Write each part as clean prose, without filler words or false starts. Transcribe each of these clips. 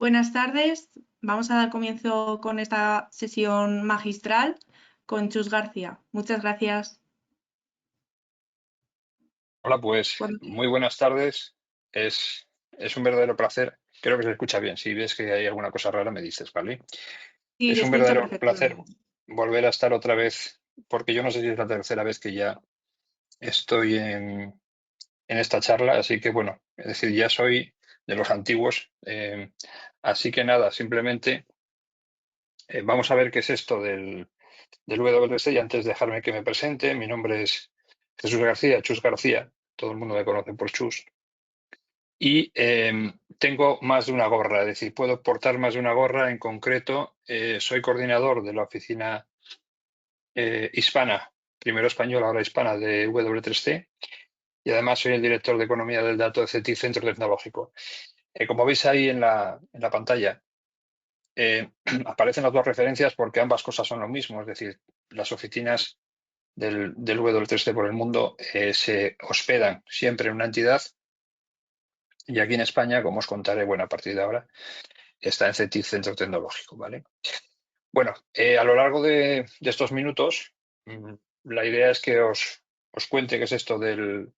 Buenas tardes. Vamos a dar comienzo con esta sesión magistral con Chus García. Muchas gracias. Hola, pues Cuando- muy buenas tardes. Es un verdadero placer. Creo que se escucha bien. Si ves que hay alguna cosa rara, me dices, ¿vale? Sí, Es te un escucho verdadero placer perfectamente. volver a estar otra vez, porque yo no sé si es la tercera vez que ya estoy en esta charla, así que bueno, es decir, ya soy de los antiguos. Así que nada, simplemente vamos a ver qué es esto del WC y antes de dejarme que me presente, mi nombre es Jesús García, Chus García, todo el mundo me conoce por Chus. Y tengo más de una gorra, es decir, puedo portar más de una gorra. En concreto, soy coordinador de la oficina hispana, primero española, ahora hispana, de W3C, y además soy el director de Economía del Dato de CETI, Centro Tecnológico. Como veis ahí en la pantalla, aparecen las dos referencias porque ambas cosas son lo mismo, es decir, las oficinas del W3C por el mundo se hospedan siempre en una entidad. Y aquí en España, como os contaré, bueno, a partir de ahora, está en CETI, Centro Tecnológico, ¿vale? Bueno, a lo largo de estos minutos, la idea es que os cuente qué es esto del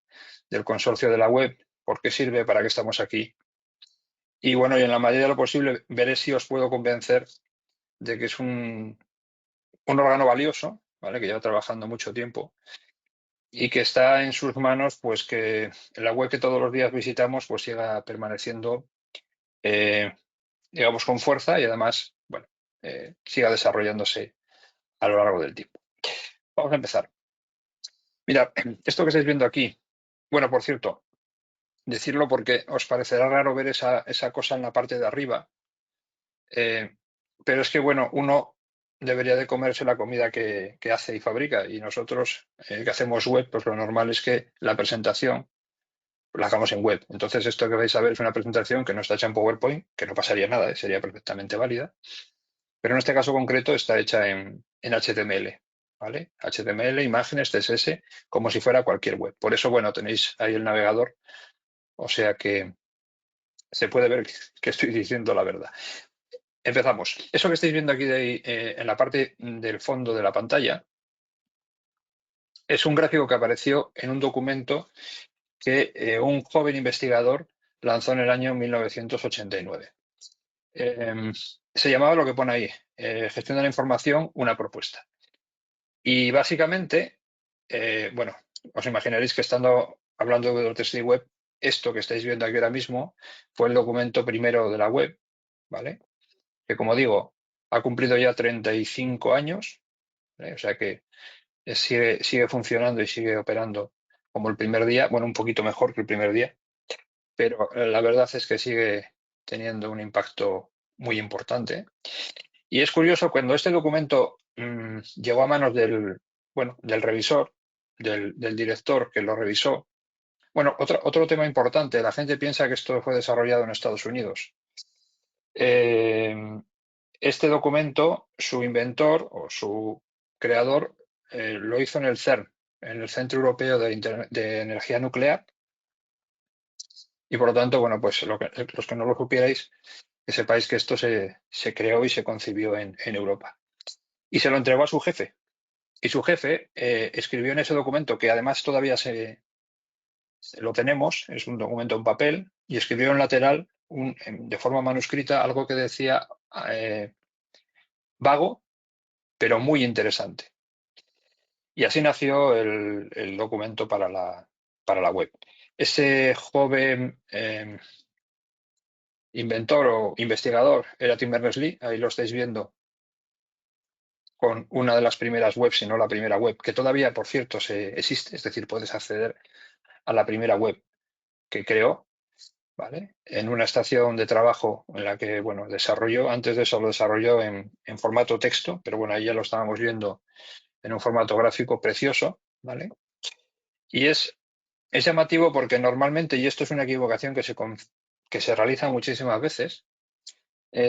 consorcio de la web, por qué sirve, para qué estamos aquí. Y bueno, y en la medida de lo posible, veré si os puedo convencer de que es un órgano valioso, ¿vale? Que lleva trabajando mucho tiempo y que está en sus manos, pues que la web que todos los días visitamos, pues siga permaneciendo, digamos, con fuerza y además, bueno, siga desarrollándose a lo largo del tiempo. Vamos a empezar. Mira, esto que estáis viendo aquí, bueno, por cierto, decirlo porque os parecerá raro ver esa cosa en la parte de arriba, pero es que, bueno, uno debería de comerse la comida que hace y fabrica, y nosotros que hacemos web, pues lo normal es que la presentación la hagamos en web. Entonces, esto que vais a ver es una presentación que no está hecha en PowerPoint, que no pasaría nada, sería perfectamente válida, pero en este caso concreto está hecha en HTML, ¿vale? HTML, imágenes, CSS, como si fuera cualquier web. Por eso, bueno, tenéis ahí el navegador, o sea que se puede ver que estoy diciendo la verdad. Empezamos. Eso que estáis viendo aquí en la parte del fondo de la pantalla es un gráfico que apareció en un documento que un joven investigador lanzó en el año 1989. Se llamaba lo que pone ahí, Gestión de la información, una propuesta. Y básicamente, bueno, os imaginaréis que estando hablando de W3C Web, esto que estáis viendo aquí ahora mismo fue el documento primero de la web, ¿vale? Que, como digo, ha cumplido ya 35 años, ¿vale? O sea que sigue funcionando y sigue operando como el primer día, bueno, un poquito mejor que el primer día, pero la verdad es que sigue teniendo un impacto muy importante. Y es curioso, cuando este documento llegó a manos del revisor, del director que lo revisó. Bueno, otro tema importante, la gente piensa que esto fue desarrollado en Estados Unidos. Este documento, su inventor o su creador, lo hizo en el CERN, en el Centro Europeo de Energía Nuclear, y por lo tanto, bueno, pues los que no lo supierais, que sepáis que esto se creó y se concibió en Europa. Y se lo entregó a su jefe. Y su jefe escribió en ese documento, que además todavía lo tenemos, es un documento en papel, y escribió en lateral, de forma manuscrita, algo que decía vago, pero muy interesante. Y así nació el documento para la web. Ese joven inventor o investigador era Tim Berners-Lee, ahí lo estáis viendo, con una de las primeras webs, si no la primera web, que todavía, por cierto, existe, es decir, puedes acceder a la primera web que creó, ¿vale? En una estación de trabajo en la que, bueno, desarrolló, antes de eso lo desarrolló en formato texto, pero bueno, ahí ya lo estábamos viendo en un formato gráfico precioso, ¿vale? Y es llamativo porque normalmente, y esto es una equivocación que se realiza muchísimas veces,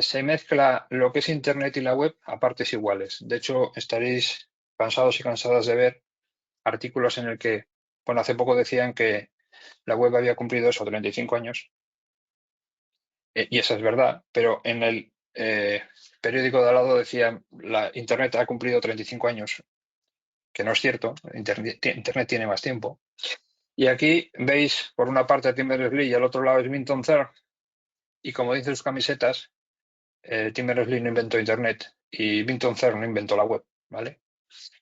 se mezcla lo que es Internet y la web a partes iguales. De hecho, estaréis cansados y cansadas de ver artículos en el que, bueno, hace poco decían que la web había cumplido eso, 35 años, y esa es verdad, pero en el periódico de al lado decía, la Internet ha cumplido 35 años, que no es cierto, Internet tiene más tiempo. Y aquí veis, por una parte, a Tim Berners-Lee y al otro lado es Vinton Cerf, y como dicen sus camisetas, Tim Berners-Lee no inventó Internet y Vinton Cerf no inventó la web, ¿vale?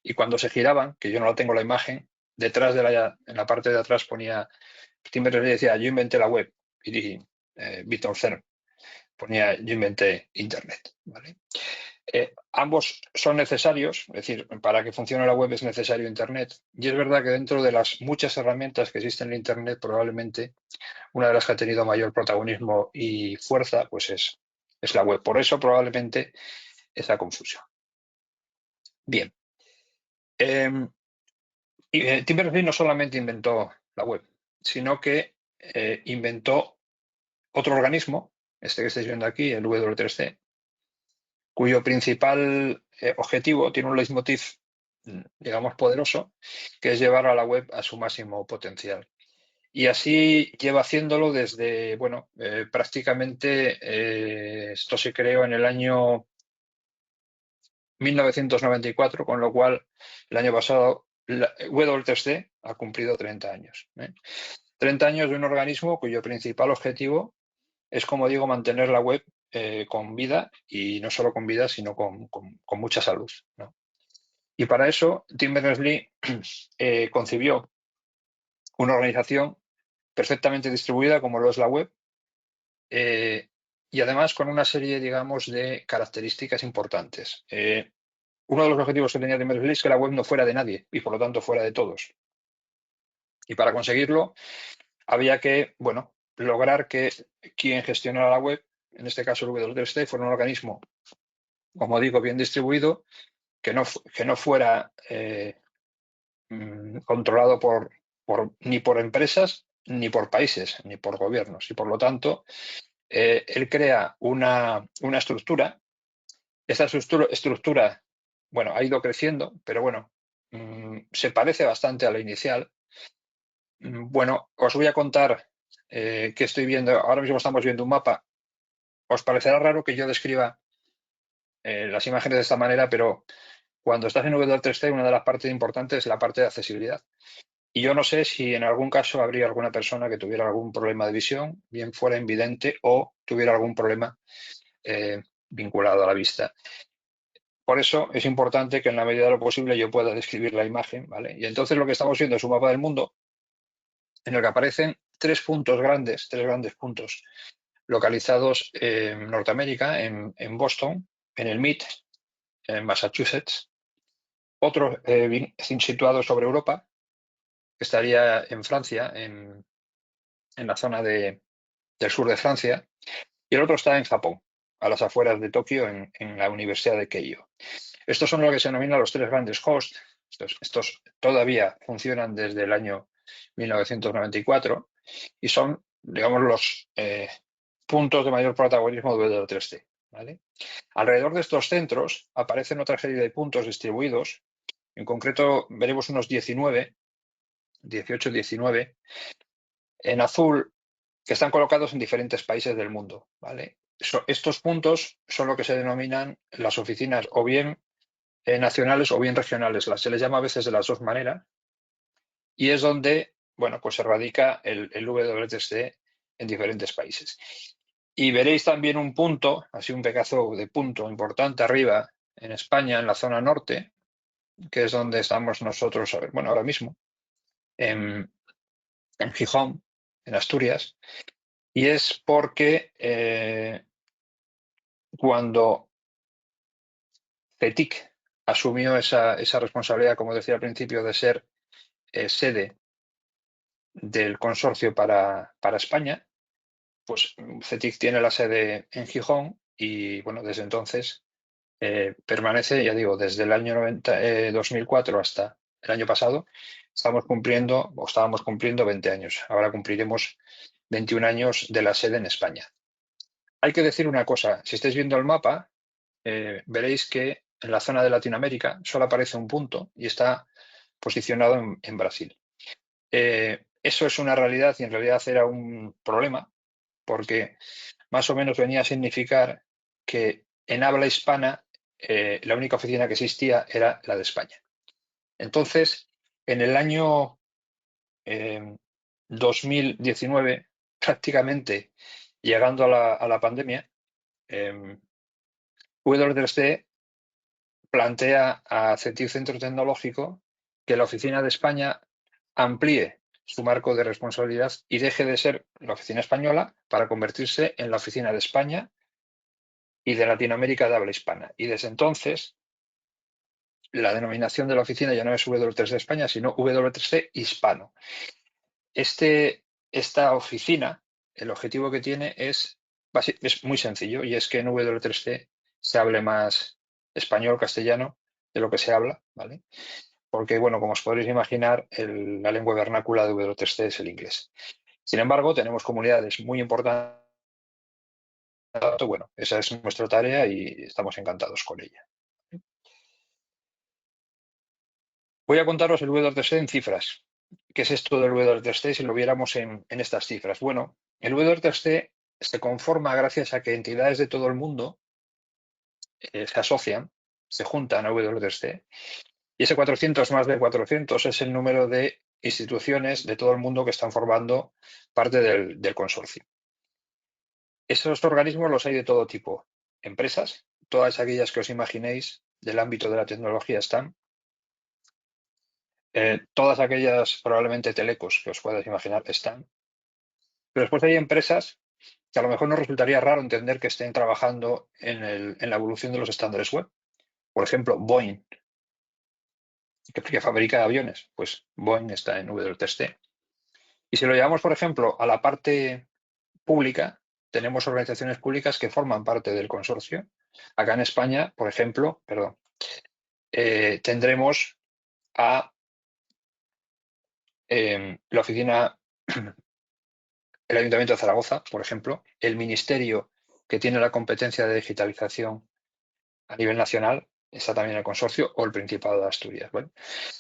Y cuando se giraban, que yo no la tengo la imagen, detrás en la parte de atrás ponía, Tim Berners-Lee decía, yo inventé la web, y Vinton Cerf ponía, yo inventé Internet, ¿vale? Ambos son necesarios, es decir, para que funcione la web es necesario Internet. Y es verdad que dentro de las muchas herramientas que existen en Internet, probablemente una de las que ha tenido mayor protagonismo y fuerza, pues es la web. Por eso probablemente esa confusión. Bien. Tim Berners-Lee no solamente inventó la web, sino que inventó otro organismo, este que estáis viendo aquí, el W3C, cuyo principal objetivo tiene un leitmotiv, digamos, poderoso, que es llevar a la web a su máximo potencial. Y así lleva haciéndolo desde, bueno, prácticamente esto se creó en el año 1994, con lo cual el año pasado W3C ha cumplido 30 años. 30 años de un organismo cuyo principal objetivo es, como digo, mantener la web con vida, y no solo con vida, sino con mucha salud, ¿no? Y para eso, Tim Berners-Lee concibió una organización perfectamente distribuida, como lo es la web, y además con una serie, digamos, de características importantes. Uno de los objetivos que tenía Tim Berners-Lee es que la web no fuera de nadie y, por lo tanto, fuera de todos. Y para conseguirlo, había que, bueno, lograr que quien gestionara la web, en este caso el W3C, fuera un organismo, como digo, bien distribuido, que no fuera controlado ni por empresas, ni por países, ni por gobiernos. Y por lo tanto, él crea una estructura. Esta estructura, bueno, ha ido creciendo, pero bueno, se parece bastante a la inicial. Bueno, os voy a contar qué estoy viendo. Ahora mismo estamos viendo un mapa. Os parecerá raro que yo describa las imágenes de esta manera, pero cuando estás en W3C, una de las partes importantes es la parte de accesibilidad. Y yo no sé si en algún caso habría alguna persona que tuviera algún problema de visión, bien fuera invidente o tuviera algún problema vinculado a la vista. Por eso es importante que en la medida de lo posible yo pueda describir la imagen, ¿vale? Y entonces lo que estamos viendo es un mapa del mundo en el que aparecen tres grandes puntos localizados en Norteamérica, en Boston, en el MIT, en Massachusetts. Otro situado sobre Europa, que estaría en Francia, en la zona del sur de Francia, y el otro está en Japón, a las afueras de Tokio, en la Universidad de Keio. Estos son lo que se denominan los tres grandes hosts. Estos todavía funcionan desde el año 1994 y son, digamos, los puntos de mayor protagonismo de W3C, ¿vale? Alrededor de estos centros aparecen otra serie de puntos distribuidos. En concreto, veremos unos 18, 19, en azul, que están colocados en diferentes países del mundo, ¿vale? Estos puntos son lo que se denominan las oficinas o bien nacionales o bien regionales. Se les llama a veces de las dos maneras, y es donde, bueno, pues se radica el W3C en diferentes países. Y veréis también un punto, así un pedazo de punto importante arriba en España, en la zona norte, que es donde estamos nosotros, bueno, ahora mismo, en Gijón, en Asturias, y es porque cuando CETIC asumió esa responsabilidad, como decía al principio, de ser sede del consorcio para España, pues CETIC tiene la sede en Gijón y, bueno, desde entonces permanece, ya digo, desde el año 2004 hasta el año pasado, estábamos cumpliendo 20 años. Ahora cumpliremos 21 años de la sede en España. Hay que decir una cosa, si estáis viendo el mapa, veréis que en la zona de Latinoamérica solo aparece un punto y está posicionado en Brasil. Eso es una realidad y en realidad era un problema, porque más o menos venía a significar que en habla hispana la única oficina que existía era la de España. Entonces, en el año 2019, prácticamente llegando a la pandemia, W3C plantea a CETIV Centro Tecnológico que la oficina de España amplíe su marco de responsabilidad y deje de ser la oficina española para convertirse en la oficina de España y de Latinoamérica de habla hispana. Y desde entonces, la denominación de la oficina ya no es W3C España, sino W3C Hispano. Esta oficina, el objetivo que tiene es muy sencillo, y es que en W3C se hable más español, castellano, de lo que se habla, ¿vale? Porque, bueno, como os podréis imaginar, la lengua vernácula de W3C es el inglés. Sin embargo, tenemos comunidades muy importantes. Bueno, esa es nuestra tarea y estamos encantados con ella. Voy a contaros el W3C en cifras. ¿Qué es esto del W3C si lo viéramos en estas cifras? Bueno, el W3C se conforma gracias a que entidades de todo el mundo se asocian, se juntan a W3C, y ese 400 más de 400 es el número de instituciones de todo el mundo que están formando parte del consorcio. Esos organismos los hay de todo tipo. Empresas, todas aquellas que os imaginéis del ámbito de la tecnología están. Todas aquellas probablemente telecos que os puedas imaginar están. Pero después hay empresas que a lo mejor nos resultaría raro entender que estén trabajando en la evolución de los estándares web. Por ejemplo, Boeing, que fabrica aviones. Pues Boeing está en W3C. Y si lo llevamos, por ejemplo, a la parte pública, tenemos organizaciones públicas que forman parte del consorcio. Acá en España, por ejemplo, tendremos a la oficina, el Ayuntamiento de Zaragoza, por ejemplo, el ministerio que tiene la competencia de digitalización a nivel nacional, está también el consorcio, o el Principado de Asturias. Bueno,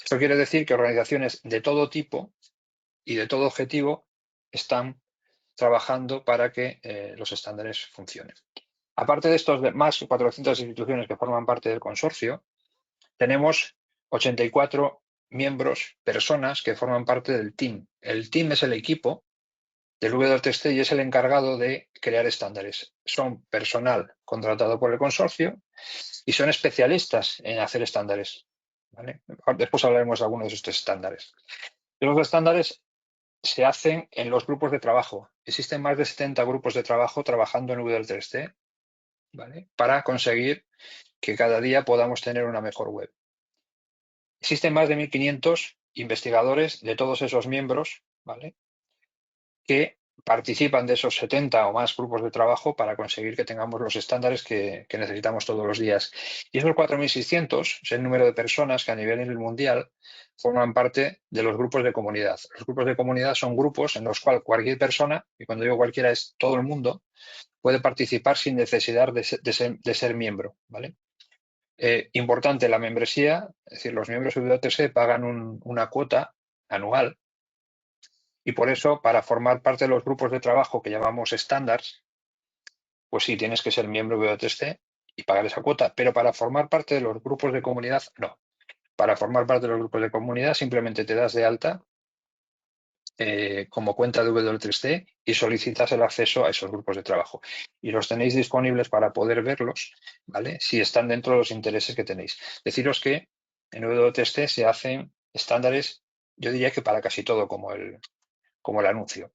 esto quiere decir que organizaciones de todo tipo y de todo objetivo están trabajando para que los estándares funcionen. Aparte de estos más 400 instituciones que forman parte del consorcio, tenemos 84 miembros, personas que forman parte del team. El team es el equipo del W3C y es el encargado de crear estándares. Son personal contratado por el consorcio y son especialistas en hacer estándares, ¿vale? Después hablaremos de algunos de estos estándares. Los estándares se hacen en los grupos de trabajo. Existen más de 70 grupos de trabajo trabajando en W3C, ¿vale? Para conseguir que cada día podamos tener una mejor web. Existen más de 1.500 investigadores de todos esos miembros, ¿vale? Que participan de esos 70 o más grupos de trabajo para conseguir que tengamos los estándares que necesitamos todos los días. Y esos 4.600 es el número de personas que a nivel mundial forman parte de los grupos de comunidad. Los grupos de comunidad son grupos en los cuales cualquier persona, y cuando digo cualquiera es todo el mundo, puede participar sin necesidad de ser miembro, ¿vale? Importante, la membresía, es decir, los miembros de W3C pagan una cuota anual. Y por eso, para formar parte de los grupos de trabajo que llamamos estándares, pues sí, tienes que ser miembro de W3C y pagar esa cuota. Pero para formar parte de los grupos de comunidad, no. Para formar parte de los grupos de comunidad, simplemente te das de alta como cuenta de W3C y solicitas el acceso a esos grupos de trabajo. Y los tenéis disponibles para poder verlos, ¿vale? Si están dentro de los intereses que tenéis. Deciros que en W3C se hacen estándares, yo diría que para casi todo, como el anuncio.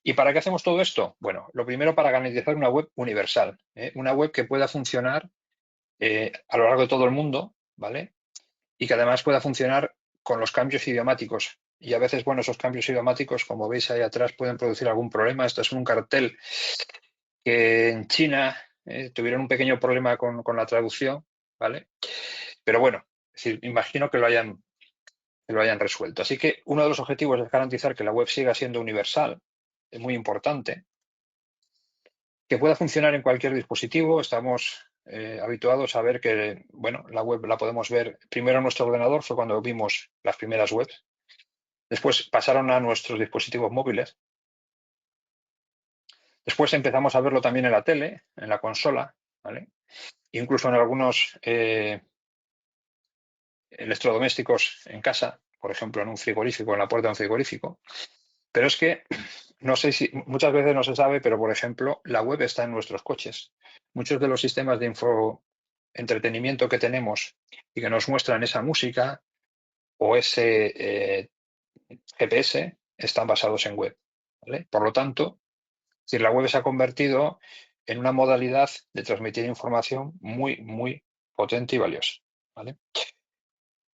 ¿Y para qué hacemos todo esto? Bueno, lo primero, para garantizar una web universal, una web que pueda funcionar a lo largo de todo el mundo, ¿vale? Y que además pueda funcionar con los cambios idiomáticos. Y a veces, bueno, esos cambios idiomáticos, como veis ahí atrás, pueden producir algún problema. Esto es un cartel que en China tuvieron un pequeño problema con la traducción, ¿vale? Pero bueno, es decir, imagino que lo hayan resuelto. Así que uno de los objetivos es garantizar que la web siga siendo universal, es muy importante, que pueda funcionar en cualquier dispositivo. Estamos habituados a ver que, bueno, la web la podemos ver primero en nuestro ordenador, fue cuando vimos las primeras webs. Después pasaron a nuestros dispositivos móviles. Después empezamos a verlo también en la tele, en la consola, ¿vale? Incluso en algunos electrodomésticos en casa, por ejemplo, en un frigorífico, en la puerta de un frigorífico. Pero es que no sé si muchas veces no se sabe, pero por ejemplo, la web está en nuestros coches. Muchos de los sistemas de entretenimiento que tenemos y que nos muestran esa música o ese GPS están basados en web, ¿vale? Por lo tanto, si la web se ha convertido en una modalidad de transmitir información muy, muy potente y valiosa, ¿vale?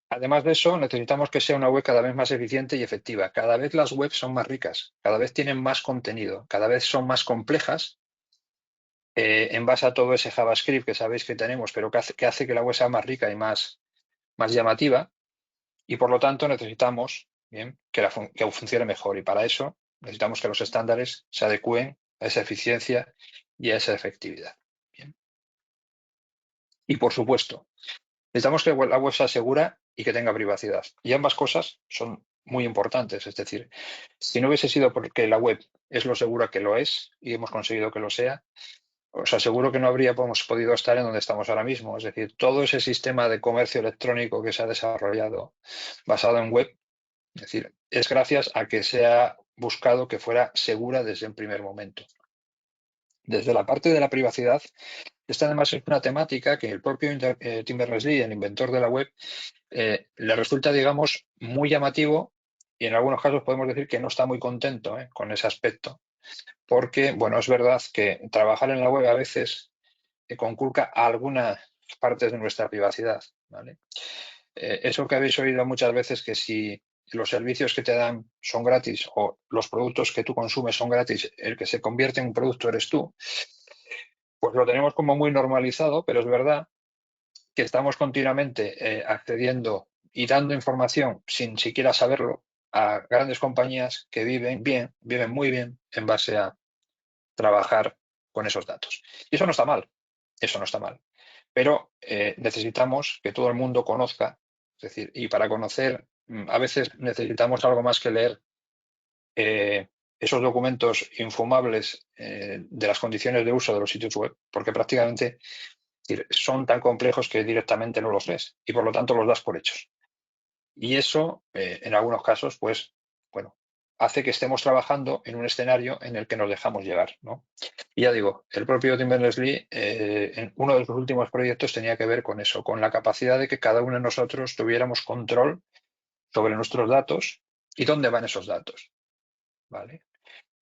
Además de eso, necesitamos que sea una web cada vez más eficiente y efectiva. Cada vez las webs son más ricas, cada vez tienen más contenido, cada vez son más complejas en base a todo ese JavaScript que sabéis que tenemos, pero que hace que la web sea más rica y más llamativa. Y por lo tanto necesitamos, bien, que funcione mejor. Y para eso necesitamos que los estándares se adecúen a esa eficiencia y a esa efectividad. Bien. Y por supuesto, necesitamos que la web sea segura y que tenga privacidad. Y ambas cosas son muy importantes. Es decir, si no hubiese sido porque la web es lo segura que lo es y hemos conseguido que lo sea, os aseguro que no habríamos podido estar en donde estamos ahora mismo. Es decir, todo ese sistema de comercio electrónico que se ha desarrollado basado en web, es decir, es gracias a que se ha buscado que fuera segura desde el primer momento. Desde la parte de la privacidad, esta además es una temática que el propio Tim Berners-Lee, el inventor de la web, le resulta, digamos, muy llamativo y en algunos casos podemos decir que no está muy contento con ese aspecto. Porque, bueno, es verdad que trabajar en la web a veces conculca algunas partes de nuestra privacidad, ¿vale? Eso que habéis oído muchas veces, que si los servicios que te dan son gratis o los productos que tú consumes son gratis, el que se convierte en un producto eres tú, pues lo tenemos como muy normalizado, pero es verdad que estamos continuamente accediendo y dando información sin siquiera saberlo a grandes compañías que viven bien, viven muy bien en base a trabajar con esos datos. Y eso no está mal, eso no está mal. Pero necesitamos que todo el mundo conozca, es decir, y para conocer a veces necesitamos algo más que leer esos documentos infumables de las condiciones de uso de los sitios web, porque prácticamente son tan complejos que directamente no los lees y por lo tanto los das por hechos. Y eso, en algunos casos, pues, bueno, hace que estemos trabajando en un escenario en el que nos dejamos llevar, ¿no? Y ya digo, el propio Tim Berners-Lee, en uno de sus últimos proyectos tenía que ver con eso, con la capacidad de que cada uno de nosotros tuviéramos control sobre nuestros datos y dónde van esos datos, ¿vale?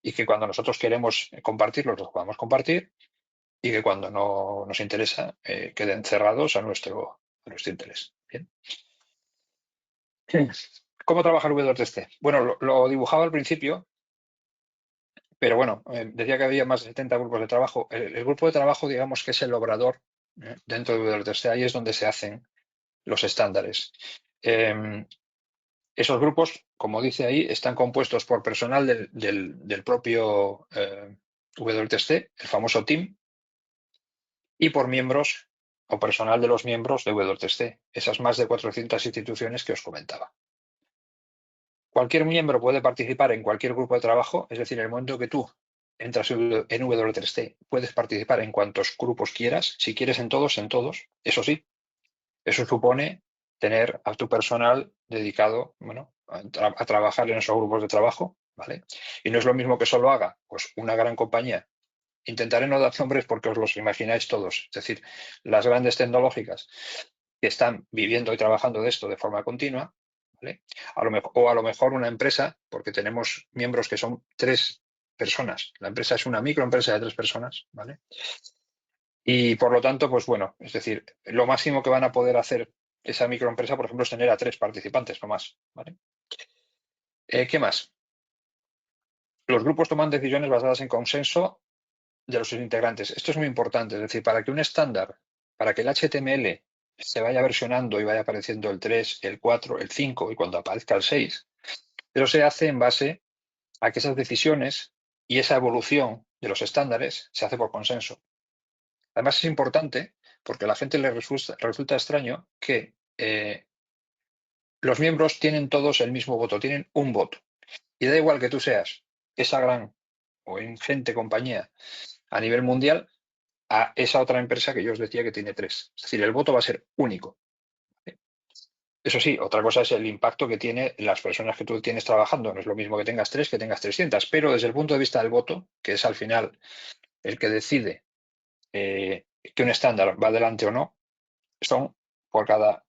Y que cuando nosotros queremos compartirlos, los podamos compartir y que cuando no nos interesa, queden cerrados a nuestro interés. Bien. ¿Cómo trabaja el W3C? Bueno, lo dibujaba al principio, pero bueno, decía que había más de 70 grupos de trabajo. El grupo de trabajo, digamos que es el obrador dentro de W3C, ahí es donde se hacen los estándares. Esos grupos, como dice ahí, están compuestos por personal del propio W3C, el famoso team, y por miembros o personal de los miembros de W3C, esas más de 400 instituciones que os comentaba. Cualquier miembro puede participar en cualquier grupo de trabajo, es decir, en el momento que tú entras en W3C, puedes participar en cuantos grupos quieras, si quieres en todos, eso sí. Eso supone tener a tu personal dedicado, bueno, a trabajar en esos grupos de trabajo, ¿vale? Y no es lo mismo que solo haga, pues, una gran compañía. Intentaré no dar nombres porque os los imagináis todos, es decir, las grandes tecnológicas que están viviendo y trabajando de esto de forma continua, ¿vale? O a lo mejor una empresa, porque tenemos miembros que son 3 personas. La empresa es una microempresa de 3 personas, ¿vale? Y por lo tanto, pues bueno, es decir, lo máximo que van a poder hacer esa microempresa, por ejemplo, es tener a 3 participantes, no más, ¿vale? ¿Qué más? Los grupos toman decisiones basadas en consenso de los integrantes. Esto es muy importante, es decir, para que un estándar, para que el HTML se vaya versionando y vaya apareciendo el 3, el 4, el 5 y cuando aparezca el 6, pero se hace en base a que esas decisiones y esa evolución de los estándares se hace por consenso. Además es importante porque a la gente le resulta extraño que los miembros tienen todos el mismo voto, tienen un voto. Y da igual que tú seas esa gran o ingente compañía a nivel mundial a esa otra empresa que yo os decía que tiene 3. Es decir, el voto va a ser único. Eso sí, otra cosa es el impacto que tiene las personas que tú tienes trabajando. No es lo mismo que tengas 3 que tengas 300, pero desde el punto de vista del voto, que es al final el que decide que un estándar va adelante o no, son por cada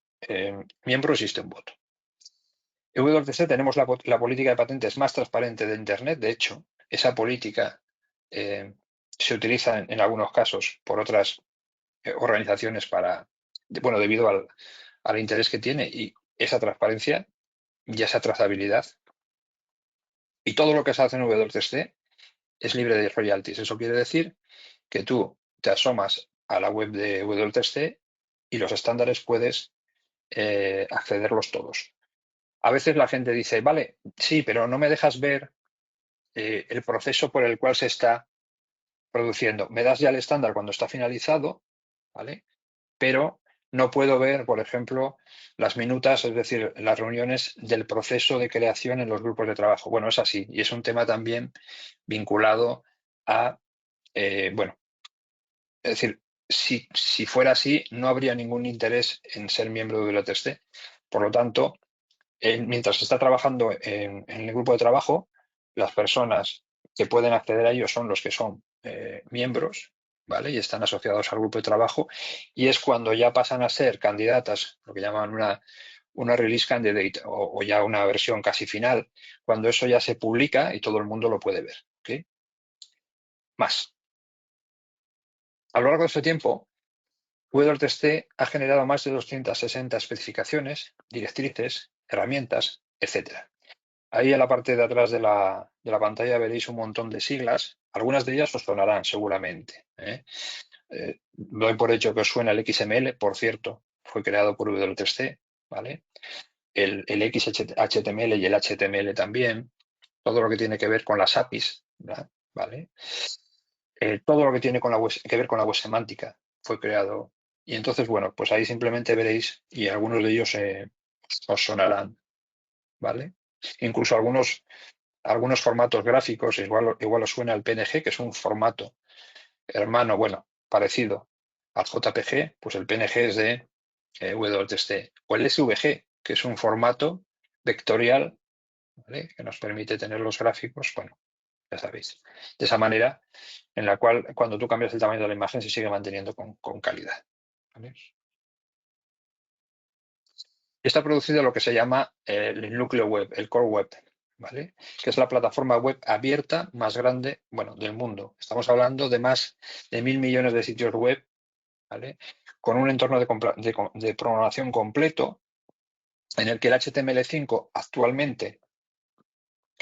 miembro existe un voto. En WTC tenemos la política de patentes más transparente de Internet. De hecho, esa política se utiliza en algunos casos por otras organizaciones debido al interés que tiene y esa transparencia y esa trazabilidad. Y todo lo que se hace en W3C es libre de royalties. Eso quiere decir que tú te asomas a la web de W3C y los estándares puedes accederlos todos. A veces la gente dice, vale, sí, pero no me dejas ver el proceso por el cual se está produciendo. Me das ya el estándar cuando está finalizado, ¿vale? Pero no puedo ver, por ejemplo, las minutas, es decir, las reuniones del proceso de creación en los grupos de trabajo. Bueno, es así, y es un tema también vinculado a, bueno, es decir, si fuera así, no habría ningún interés en ser miembro de WTC. Por lo tanto, mientras se está trabajando en el grupo de trabajo, las personas que pueden acceder a ellos son los que son miembros, ¿vale? Y están asociados al grupo de trabajo, y es cuando ya pasan a ser candidatas, lo que llaman una release candidate o ya una versión casi final, cuando eso ya se publica y todo el mundo lo puede ver. ¿Ok? Más. A lo largo de este tiempo, WTC ha generado más de 260 especificaciones, directrices, herramientas, etcétera. Ahí en la parte de atrás de la pantalla veréis un montón de siglas. Algunas de ellas os sonarán seguramente. Doy por hecho que os suena el XML, por cierto, fue creado por W3C, ¿vale? El XHTML y el HTML también. Todo lo que tiene que ver con las APIs, ¿vale? Todo lo que tiene que ver con la web semántica fue creado. Y entonces, bueno, pues ahí simplemente veréis y algunos de ellos os sonarán, ¿vale? Incluso algunos formatos gráficos, igual os suena el PNG, que es un formato hermano, bueno, parecido al JPG, pues el PNG es de WTC, o el SVG, que es un formato vectorial, ¿vale? Que nos permite tener los gráficos, bueno, ya sabéis, de esa manera en la cual cuando tú cambias el tamaño de la imagen se sigue manteniendo con calidad, ¿vale? Está producido lo que se llama el núcleo web, el core web, ¿vale? Que es la plataforma web abierta más grande, bueno, del mundo. Estamos hablando de más de 1.000 millones de sitios web, ¿vale? Con un entorno de programación completo en el que el HTML5 actualmente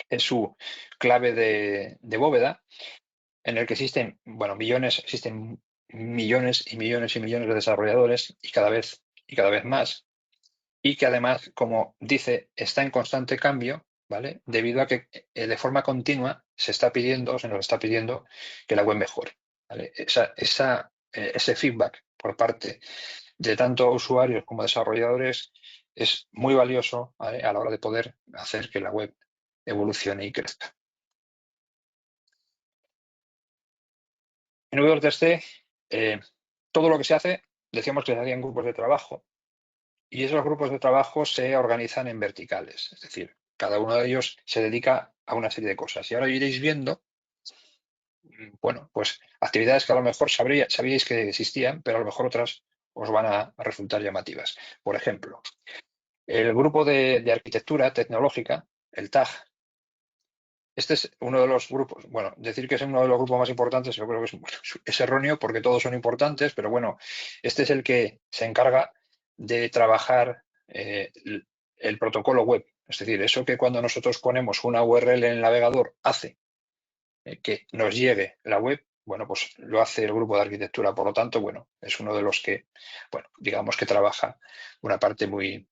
es su clave de bóveda, en el que existen, bueno, existen millones y millones y millones de desarrolladores y cada vez más, y que además, como dice, está en constante cambio, ¿vale? Debido a que de forma continua se nos está pidiendo que la web mejore, ¿vale? Ese feedback por parte de tanto usuarios como desarrolladores es muy valioso, ¿vale? A la hora de poder hacer que la web evolucione y crezca. En W3C, todo lo que se hace, decíamos que se hacía en grupos de trabajo, y esos grupos de trabajo se organizan en verticales, es decir, cada uno de ellos se dedica a una serie de cosas. Y ahora iréis viendo, bueno, pues actividades que a lo mejor sabíais que existían, pero a lo mejor otras os van a resultar llamativas. Por ejemplo, el grupo de arquitectura tecnológica, el TAG, este es uno de los grupos, bueno, decir que es uno de los grupos más importantes, yo creo que es erróneo porque todos son importantes, pero bueno, este es el que se encarga de trabajar el protocolo web. Es decir, eso que cuando nosotros ponemos una URL en el navegador hace que nos llegue la web, bueno, pues lo hace el grupo de arquitectura. Por lo tanto, bueno, es uno de los que, bueno, digamos que trabaja una parte muy,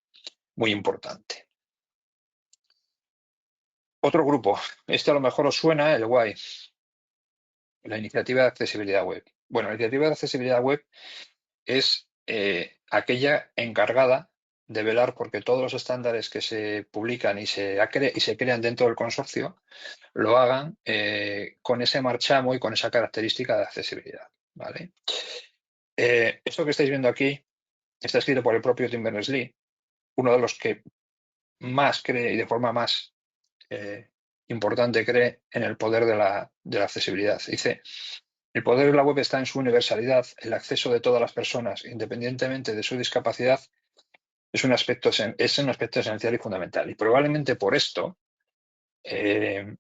muy importante. Otro grupo, este a lo mejor os suena, el WAI, la iniciativa de accesibilidad web. Bueno, la iniciativa de accesibilidad web es aquella encargada de velar porque todos los estándares que se publican y se crean dentro del consorcio lo hagan con ese marchamo y con esa característica de accesibilidad, ¿vale? Esto que estáis viendo aquí está escrito por el propio Tim Berners-Lee, uno de los que más cree y de forma más importante cree en el poder de la accesibilidad. Dice: el poder de la web está en su universalidad. El acceso de todas las personas, independientemente de su discapacidad, es un aspecto esencial y fundamental. Y probablemente por esto, en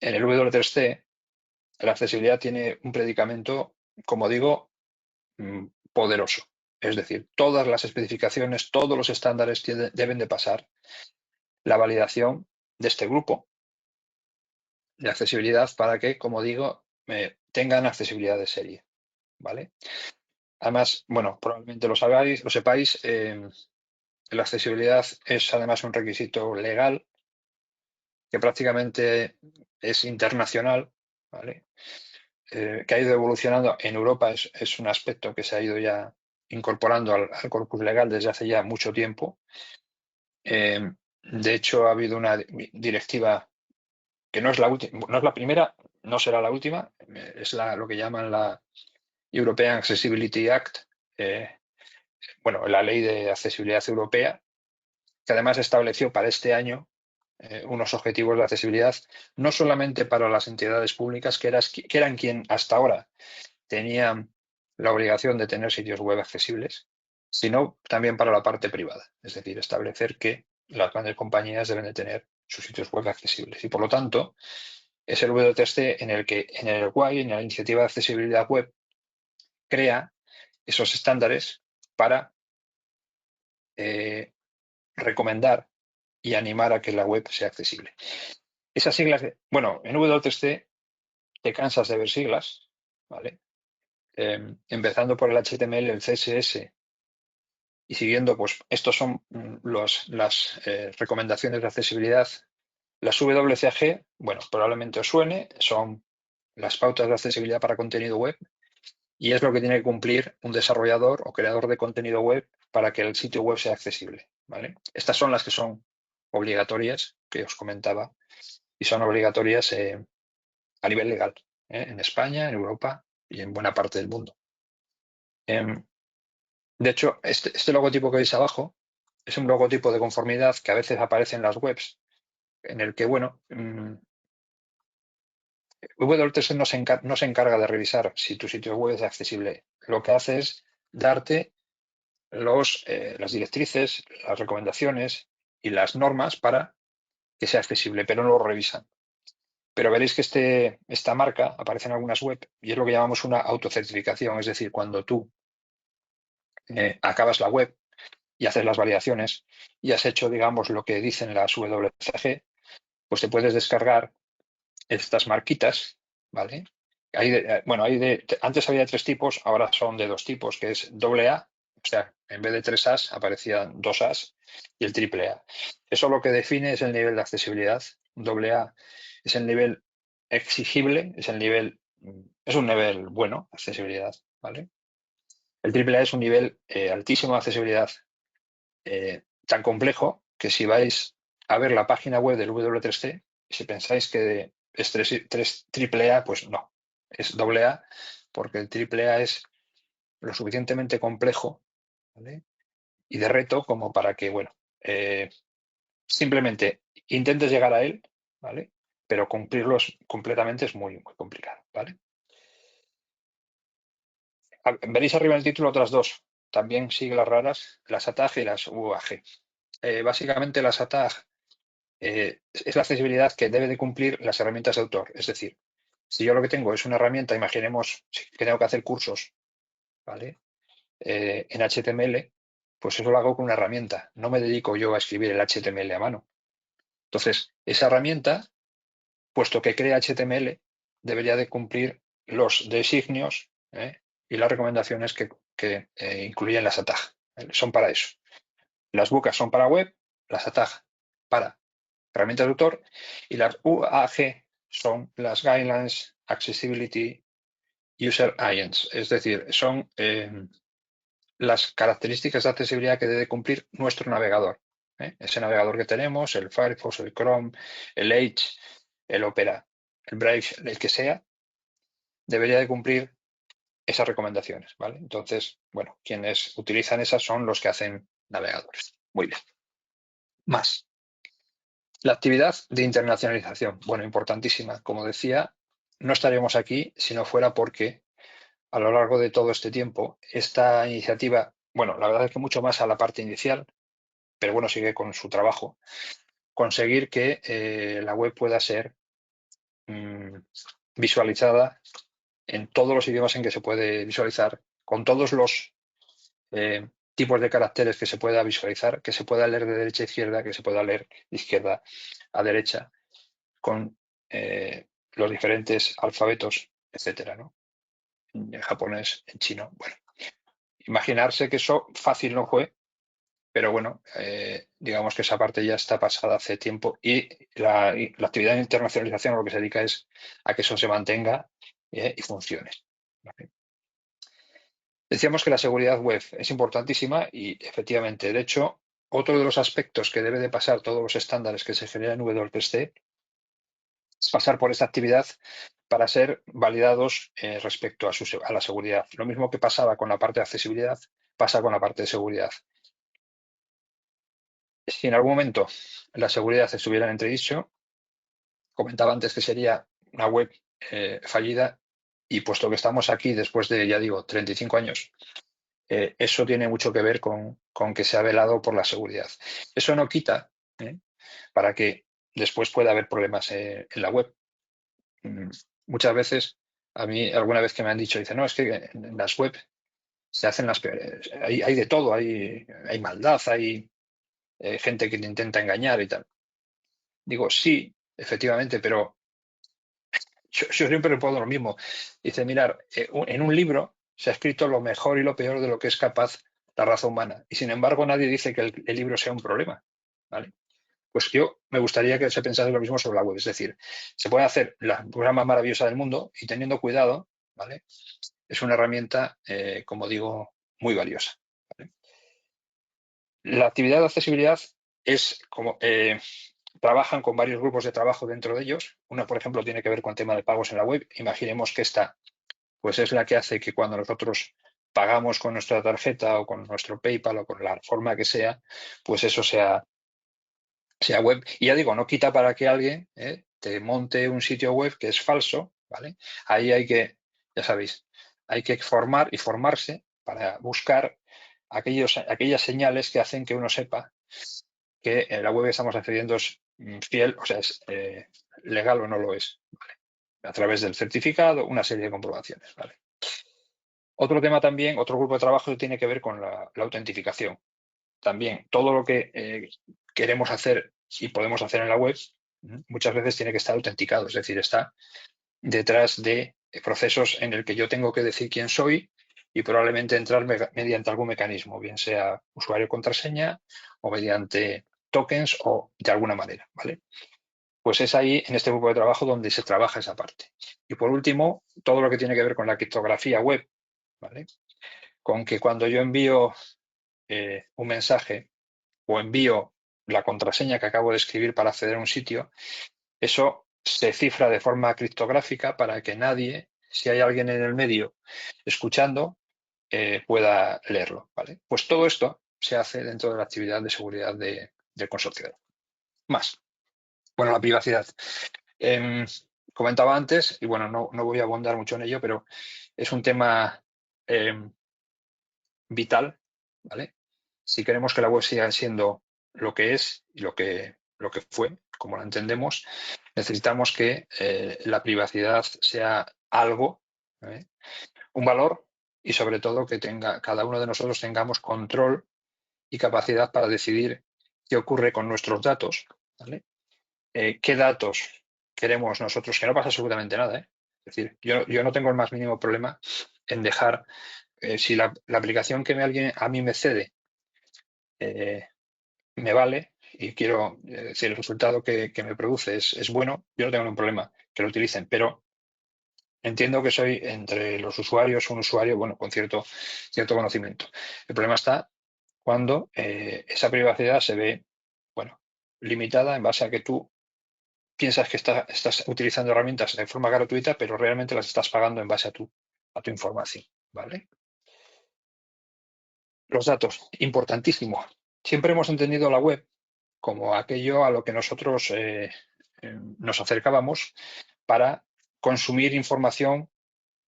el W3C, la accesibilidad tiene un predicamento, como digo, poderoso. Es decir, todas las especificaciones, todos los estándares deben de pasar la validación de este grupo de accesibilidad para que, como digo, tengan accesibilidad de serie, ¿vale? Además, bueno, probablemente lo sepáis, la accesibilidad es además un requisito legal que prácticamente es internacional, ¿vale? Que ha ido evolucionando. En Europa es un aspecto que se ha ido ya incorporando al corpus legal desde hace ya mucho tiempo. De hecho, ha habido una directiva que no es la primera, no será la última, es lo que llaman la European Accessibility Act, bueno, la ley de accesibilidad europea, que además estableció para este año unos objetivos de accesibilidad no solamente para las entidades públicas, que eran quien hasta ahora tenían la obligación de tener sitios web accesibles, sino también para la parte privada. Es decir, establecer que las grandes compañías deben de tener sus sitios web accesibles. Y por lo tanto, es el W3C en el que en el WAI, en la Iniciativa de Accesibilidad Web, crea esos estándares para recomendar y animar a que la web sea accesible. Esas siglas, bueno, en W3C te cansas de ver siglas, ¿vale? Empezando por el HTML, el CSS y siguiendo, pues estos son las recomendaciones de accesibilidad. Las WCAG, bueno, probablemente os suene, son las pautas de accesibilidad para contenido web y es lo que tiene que cumplir un desarrollador o creador de contenido web para que el sitio web sea accesible, ¿vale? Estas son las que son obligatorias, que os comentaba, y son obligatorias a nivel legal, en España, en Europa y en buena parte del mundo. De hecho, este logotipo que veis abajo es un logotipo de conformidad que a veces aparece en las webs, en el que, bueno, W3C no se encarga de revisar si tu sitio web es accesible. Lo que hace es darte las directrices, las recomendaciones y las normas para que sea accesible, pero no lo revisan. Pero veréis que esta marca aparece en algunas web y es lo que llamamos una autocertificación, es decir, cuando tú acabas la web y haces las validaciones y has hecho, digamos, lo que dicen las WCAG, pues te puedes descargar estas marquitas, ¿vale? Antes había 3 tipos, ahora son de 2 tipos, que es AA, o sea, en vez de 3 As aparecían 2 As y el AAA. Eso lo que define es el nivel de accesibilidad. AA es el nivel exigible, es un nivel bueno, accesibilidad, ¿vale? El AAA es un nivel altísimo de accesibilidad, tan complejo que si vais a ver la página web del W3C, si pensáis que es 3 AAA, pues no, es AA, porque el AAA es lo suficientemente complejo, ¿vale? Y de reto como para que, bueno, simplemente intentes llegar a él, ¿vale? Pero cumplirlos completamente es muy, muy complicado, ¿vale? Veréis arriba en el título otras 2, también siglas raras, las ATAG y las UAG. Básicamente las ATAG es la accesibilidad que debe de cumplir las herramientas de autor. Es decir, si yo lo que tengo es una herramienta, imaginemos que tengo que hacer cursos, ¿vale? En HTML, pues eso lo hago con una herramienta. No me dedico yo a escribir el HTML a mano. Entonces, esa herramienta, puesto que crea HTML, debería de cumplir los designios y las recomendaciones que incluyen las ATAG. ¿Vale? Son para eso. Las bucas son para web, las ATAG para herramientas de autor, y las UAG son las Guidelines Accessibility User Agents, es decir, son las características de accesibilidad que debe cumplir nuestro navegador. Ese navegador que tenemos, el Firefox, el Chrome, el Edge, el Opera, el Brave, el que sea, debería de cumplir esas recomendaciones, ¿vale? Entonces, bueno, quienes utilizan esas son los que hacen navegadores. Muy bien. Más. La actividad de internacionalización, bueno, importantísima. Como decía, no estaríamos aquí si no fuera porque a lo largo de todo este tiempo, esta iniciativa, bueno, la verdad es que mucho más a la parte inicial, pero bueno, sigue con su trabajo, conseguir que la web pueda ser visualizada en todos los idiomas en que se puede visualizar, con todos los tipos de caracteres que se pueda visualizar, que se pueda leer de derecha a izquierda, que se pueda leer de izquierda a derecha, con los diferentes alfabetos, etcétera, ¿no? En japonés, en chino. Bueno, imaginarse que eso fácil no fue, pero bueno, digamos que esa parte ya está pasada hace tiempo y la actividad de internacionalización a lo que se dedica es a que eso se mantenga y funcione. ¿Vale? Decíamos que la seguridad web es importantísima y efectivamente, de hecho, otro de los aspectos que debe de pasar todos los estándares que se generan en W3C es pasar por esta actividad para ser validados respecto a la seguridad. Lo mismo que pasaba con la parte de accesibilidad, pasa con la parte de seguridad. Si en algún momento la seguridad estuviera en entredicho, comentaba antes que sería una web fallida y puesto que estamos aquí después de, ya digo, 35 años, eso tiene mucho que ver con que se ha velado por la seguridad. Eso no quita para que después pueda haber problemas en la web. Muchas veces, a mí alguna vez que me han dicho, dice, no, es que en las web se hacen las peores, hay de todo, hay maldad, hay gente que te intenta engañar y tal. Digo, sí, efectivamente, pero yo siempre le pongo lo mismo. Dice, mirar, en un libro se ha escrito lo mejor y lo peor de lo que es capaz la raza humana. Y sin embargo, nadie dice que el libro sea un problema. ¿Vale? Pues yo me gustaría que se pensase lo mismo sobre la web. Es decir, se puede hacer la cosa más maravillosa del mundo y teniendo cuidado, ¿vale? Es una herramienta, como digo, muy valiosa. ¿Vale? La actividad de accesibilidad es como trabajan con varios grupos de trabajo dentro de ellos. Una, por ejemplo, tiene que ver con el tema de pagos en la web. Imaginemos que esta pues es la que hace que cuando nosotros pagamos con nuestra tarjeta o con nuestro PayPal o con la forma que sea, pues eso sea web. Y ya digo, no quita para que alguien te monte un sitio web que es falso, ¿vale? Ahí hay que, ya sabéis, hay que formar y formarse para buscar aquellas señales que hacen que uno sepa que la web que estamos accediendo es fiel, o sea, es legal o no lo es, ¿vale? A través del certificado, una serie de comprobaciones, ¿vale? Otro tema también, otro grupo de trabajo tiene que ver con la autentificación. También todo lo que queremos hacer y podemos hacer en la web muchas veces tiene que estar autenticado, es decir, está detrás de procesos en el que yo tengo que decir quién soy y probablemente entrar mediante algún mecanismo, bien sea usuario contraseña o mediante tokens o de alguna manera, ¿vale? Pues es ahí, en este grupo de trabajo, donde se trabaja esa parte. Y por último, todo lo que tiene que ver con la criptografía web, ¿vale? Con que cuando yo envío un mensaje o envío la contraseña que acabo de escribir para acceder a un sitio, eso se cifra de forma criptográfica para que nadie, si hay alguien en el medio escuchando, pueda leerlo, ¿vale? Pues todo esto se hace dentro de la actividad de seguridad del consorcio. Más. Bueno, la privacidad. Comentaba antes, y bueno, no voy a abundar mucho en ello, pero es un tema vital, ¿vale? Si queremos que la web siga siendo lo que es y lo que fue, como la entendemos, necesitamos que la privacidad sea algo, ¿eh? Un valor y sobre todo que cada uno de nosotros tengamos control y capacidad para decidir qué ocurre con nuestros datos, ¿vale? Qué datos queremos nosotros, que no pasa absolutamente nada, ¿eh? Es decir, yo no tengo el más mínimo problema en dejar, si la aplicación que a mí me cede me vale y quiero, si el resultado que me produce es bueno, yo no tengo ningún problema que lo utilicen, pero entiendo que soy entre los usuarios un usuario, bueno, con cierto conocimiento. El problema está cuando esa privacidad se ve, bueno, limitada en base a que tú piensas que estás utilizando herramientas de forma gratuita, pero realmente las estás pagando en base a tu información, ¿vale? Los datos, importantísimo. Siempre hemos entendido la web como aquello a lo que nosotros nos acercábamos para consumir información,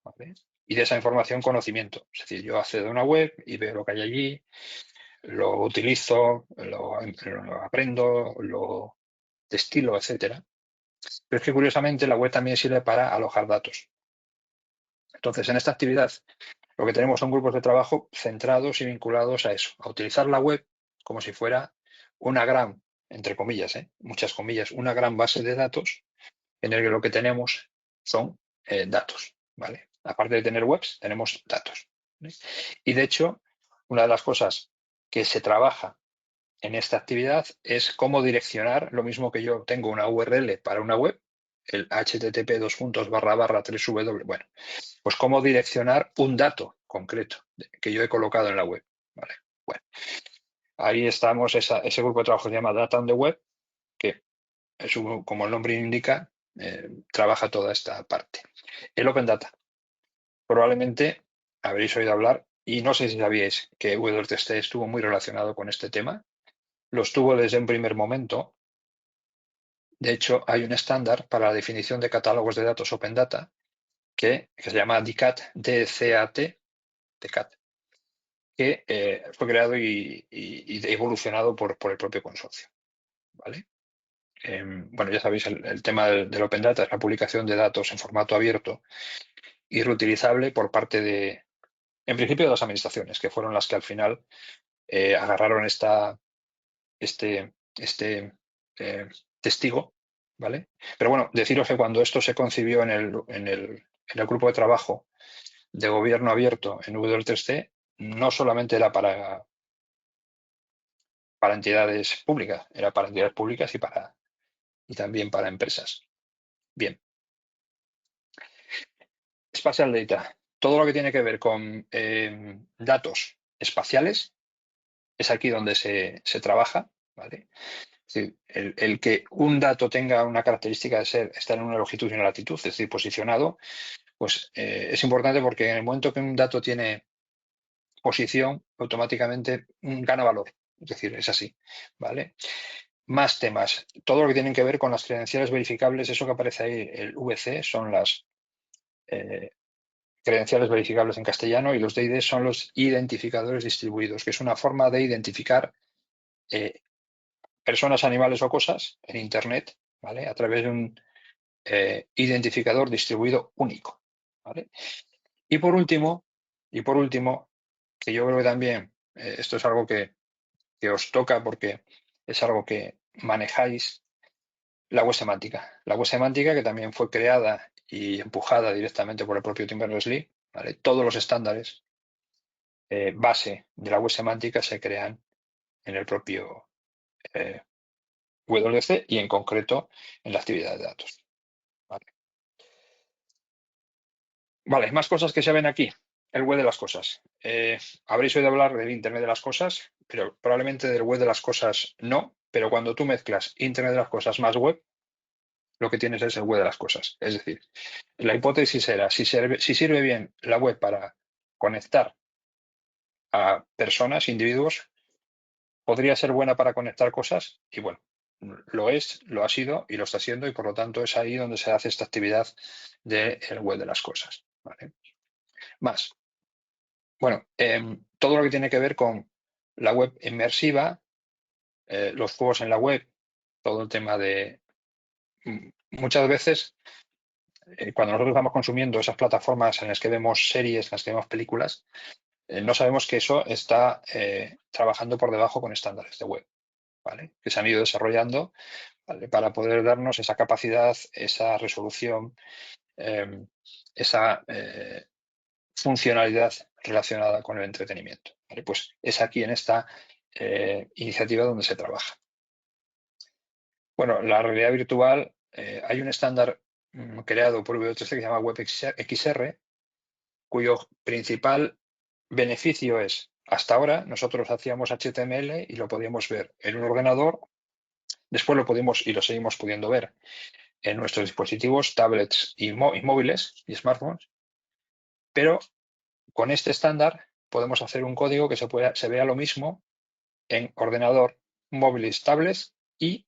¿vale? Y de esa información conocimiento. Es decir, yo accedo a una web y veo lo que hay allí, lo utilizo, lo aprendo, lo destilo, etcétera. Pero es que curiosamente la web también sirve para alojar datos. Entonces, en esta actividad lo que tenemos son grupos de trabajo centrados y vinculados a eso, a utilizar la web como si fuera una gran, entre comillas, muchas comillas, una gran base de datos en el que lo que tenemos son datos, ¿vale? Aparte de tener webs, tenemos datos, ¿vale? Y de hecho, una de las cosas que se trabaja en esta actividad es cómo direccionar, lo mismo que yo tengo una URL para una web, el http://3w, bueno, pues cómo direccionar un dato concreto que yo he colocado en la web, ¿vale? Bueno, ahí estamos, ese grupo de trabajo se llama Data on the Web, que es como el nombre indica, trabaja toda esta parte. El Open Data, probablemente habréis oído hablar, y no sé si sabíais que WTST estuvo muy relacionado con este tema, lo estuvo desde un primer momento. De hecho, hay un estándar para la definición de catálogos de datos Open Data que se llama DCAT, DCAT, que fue creado y evolucionado por el propio consorcio, ¿vale? Bueno, ya sabéis, el tema del Open Data es la publicación de datos en formato abierto y reutilizable por parte de, en principio, de las administraciones, que fueron las que al final agarraron este testigo, ¿vale? Pero bueno, deciros que cuando esto se concibió en el grupo de trabajo de gobierno abierto en W3C, no solamente era para entidades públicas, era para entidades públicas y también para empresas. Bien. Spatial Data. Todo lo que tiene que ver con datos espaciales es aquí donde se trabaja, ¿vale? Es decir, el que un dato tenga una característica de estar en una longitud y una latitud, es decir, posicionado, pues es importante porque en el momento que un dato tiene posición, automáticamente gana valor. Es decir, es así, ¿vale? Más temas. Todo lo que tienen que ver con las credenciales verificables, eso que aparece ahí, el VC, son las credenciales verificables en castellano, y los DID son los identificadores distribuidos, que es una forma de identificar personas, animales o cosas en Internet, ¿vale? A través de un identificador distribuido único, ¿vale? Y por último, que yo creo que también esto es algo que os toca porque es algo que manejáis, la web semántica. La web semántica, que también fue creada y empujada directamente por el propio Tim Berners-Lee, ¿vale? Todos los estándares base de la web semántica se crean en el propio WC y en concreto en la actividad de datos. Vale, más cosas que se ven aquí. El web de las cosas. Habréis oído hablar del Internet de las cosas, pero probablemente del web de las cosas no. Pero cuando tú mezclas Internet de las cosas más web, lo que tienes es el web de las cosas. Es decir, la hipótesis era, si sirve bien la web para conectar a personas, individuos, podría ser buena para conectar cosas. Y bueno, lo es, lo ha sido y lo está siendo, y por lo tanto es ahí donde se hace esta actividad del web de las cosas, ¿vale? Más. Bueno, todo lo que tiene que ver con la web inmersiva, los juegos en la web, todo el tema de... Muchas veces, cuando nosotros estamos consumiendo esas plataformas en las que vemos series, en las que vemos películas, no sabemos que eso está trabajando por debajo con estándares de web, ¿vale? Que se han ido desarrollando, ¿vale? Para poder darnos esa capacidad, esa resolución, esa funcionalidad relacionada con el entretenimiento, ¿vale? Pues es aquí en esta iniciativa donde se trabaja. Bueno, la realidad virtual, hay un estándar creado por W3C que se llama WebXR, cuyo principal beneficio es, hasta ahora nosotros hacíamos HTML y lo podíamos ver en un ordenador, después lo pudimos y lo seguimos pudiendo ver en nuestros dispositivos, tablets y móviles y smartphones, pero con este estándar podemos hacer un código que se vea lo mismo en ordenador, móviles, tablets y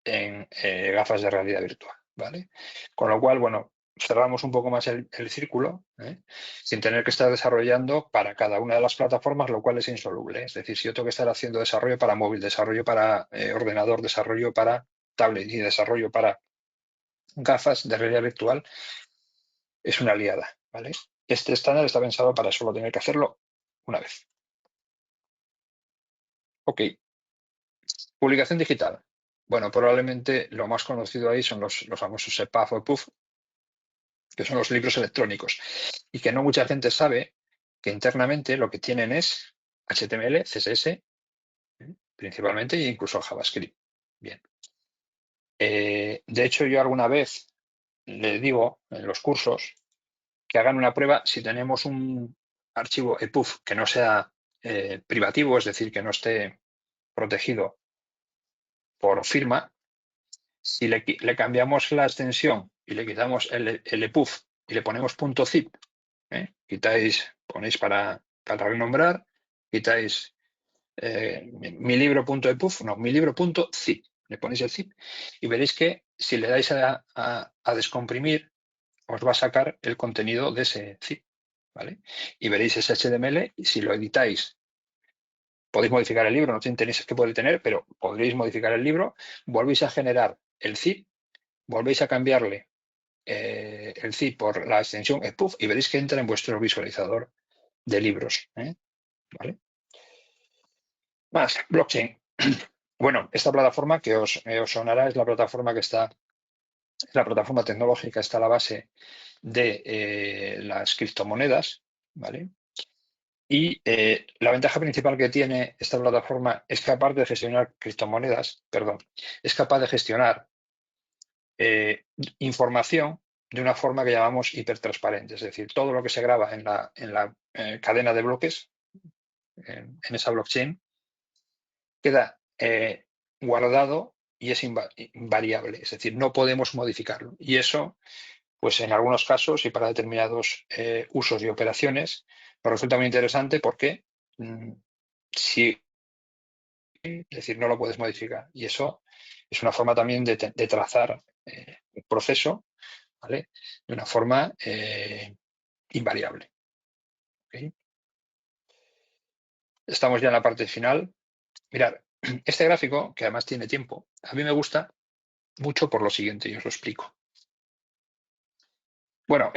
en gafas de realidad virtual, ¿vale? Con lo cual, bueno, cerramos un poco más el círculo, sin tener que estar desarrollando para cada una de las plataformas, lo cual es insoluble. Es decir, si yo tengo que estar haciendo desarrollo para móvil, desarrollo para ordenador, desarrollo para tablet y desarrollo para gafas de realidad virtual, es una liada, ¿vale? Este estándar está pensado para solo tener que hacerlo una vez. Ok. Publicación digital. Bueno, probablemente lo más conocido ahí son los famosos EPUB o EPUB, que son los libros electrónicos, y que no mucha gente sabe que internamente lo que tienen es HTML, CSS, principalmente, e incluso JavaScript. Bien. De hecho, yo alguna vez les digo en los cursos que hagan una prueba si tenemos un archivo EPUB que no sea privativo, es decir, que no esté protegido por firma. Si le cambiamos la extensión y le quitamos el EPUB y le ponemos .zip, ponéis para renombrar, quitáis mi libro.epub, no, mi libro.zip, le ponéis el zip y veréis que si le dais a descomprimir, os va a sacar el contenido de ese zip, ¿vale? Y veréis ese HTML y si lo editáis, podéis modificar el libro, no tenéis que poder tener, pero podréis modificar el libro, volvéis a generar el zip, volvéis a cambiarle el zip por la extensión EPUB y veréis que entra en vuestro visualizador de libros, ¿vale? Más, blockchain. Bueno, esta plataforma que os sonará es la plataforma que está, la plataforma tecnológica está a la base de las criptomonedas, ¿vale? Y la ventaja principal que tiene esta plataforma es que aparte de gestionar criptomonedas, perdón, es capaz de gestionar información de una forma que llamamos hipertransparente, es decir, todo lo que se graba en la cadena de bloques, en esa blockchain, queda guardado y es invariable, es decir, no podemos modificarlo. Y eso, pues en algunos casos y para determinados usos y operaciones, nos resulta muy interesante porque si, es decir, no lo puedes modificar. Y eso es una forma también de trazar un proceso, ¿vale? De una forma invariable. ¿Okay? Estamos ya en la parte final. Mirad, este gráfico, que además tiene tiempo, a mí me gusta mucho por lo siguiente, y os lo explico. Bueno,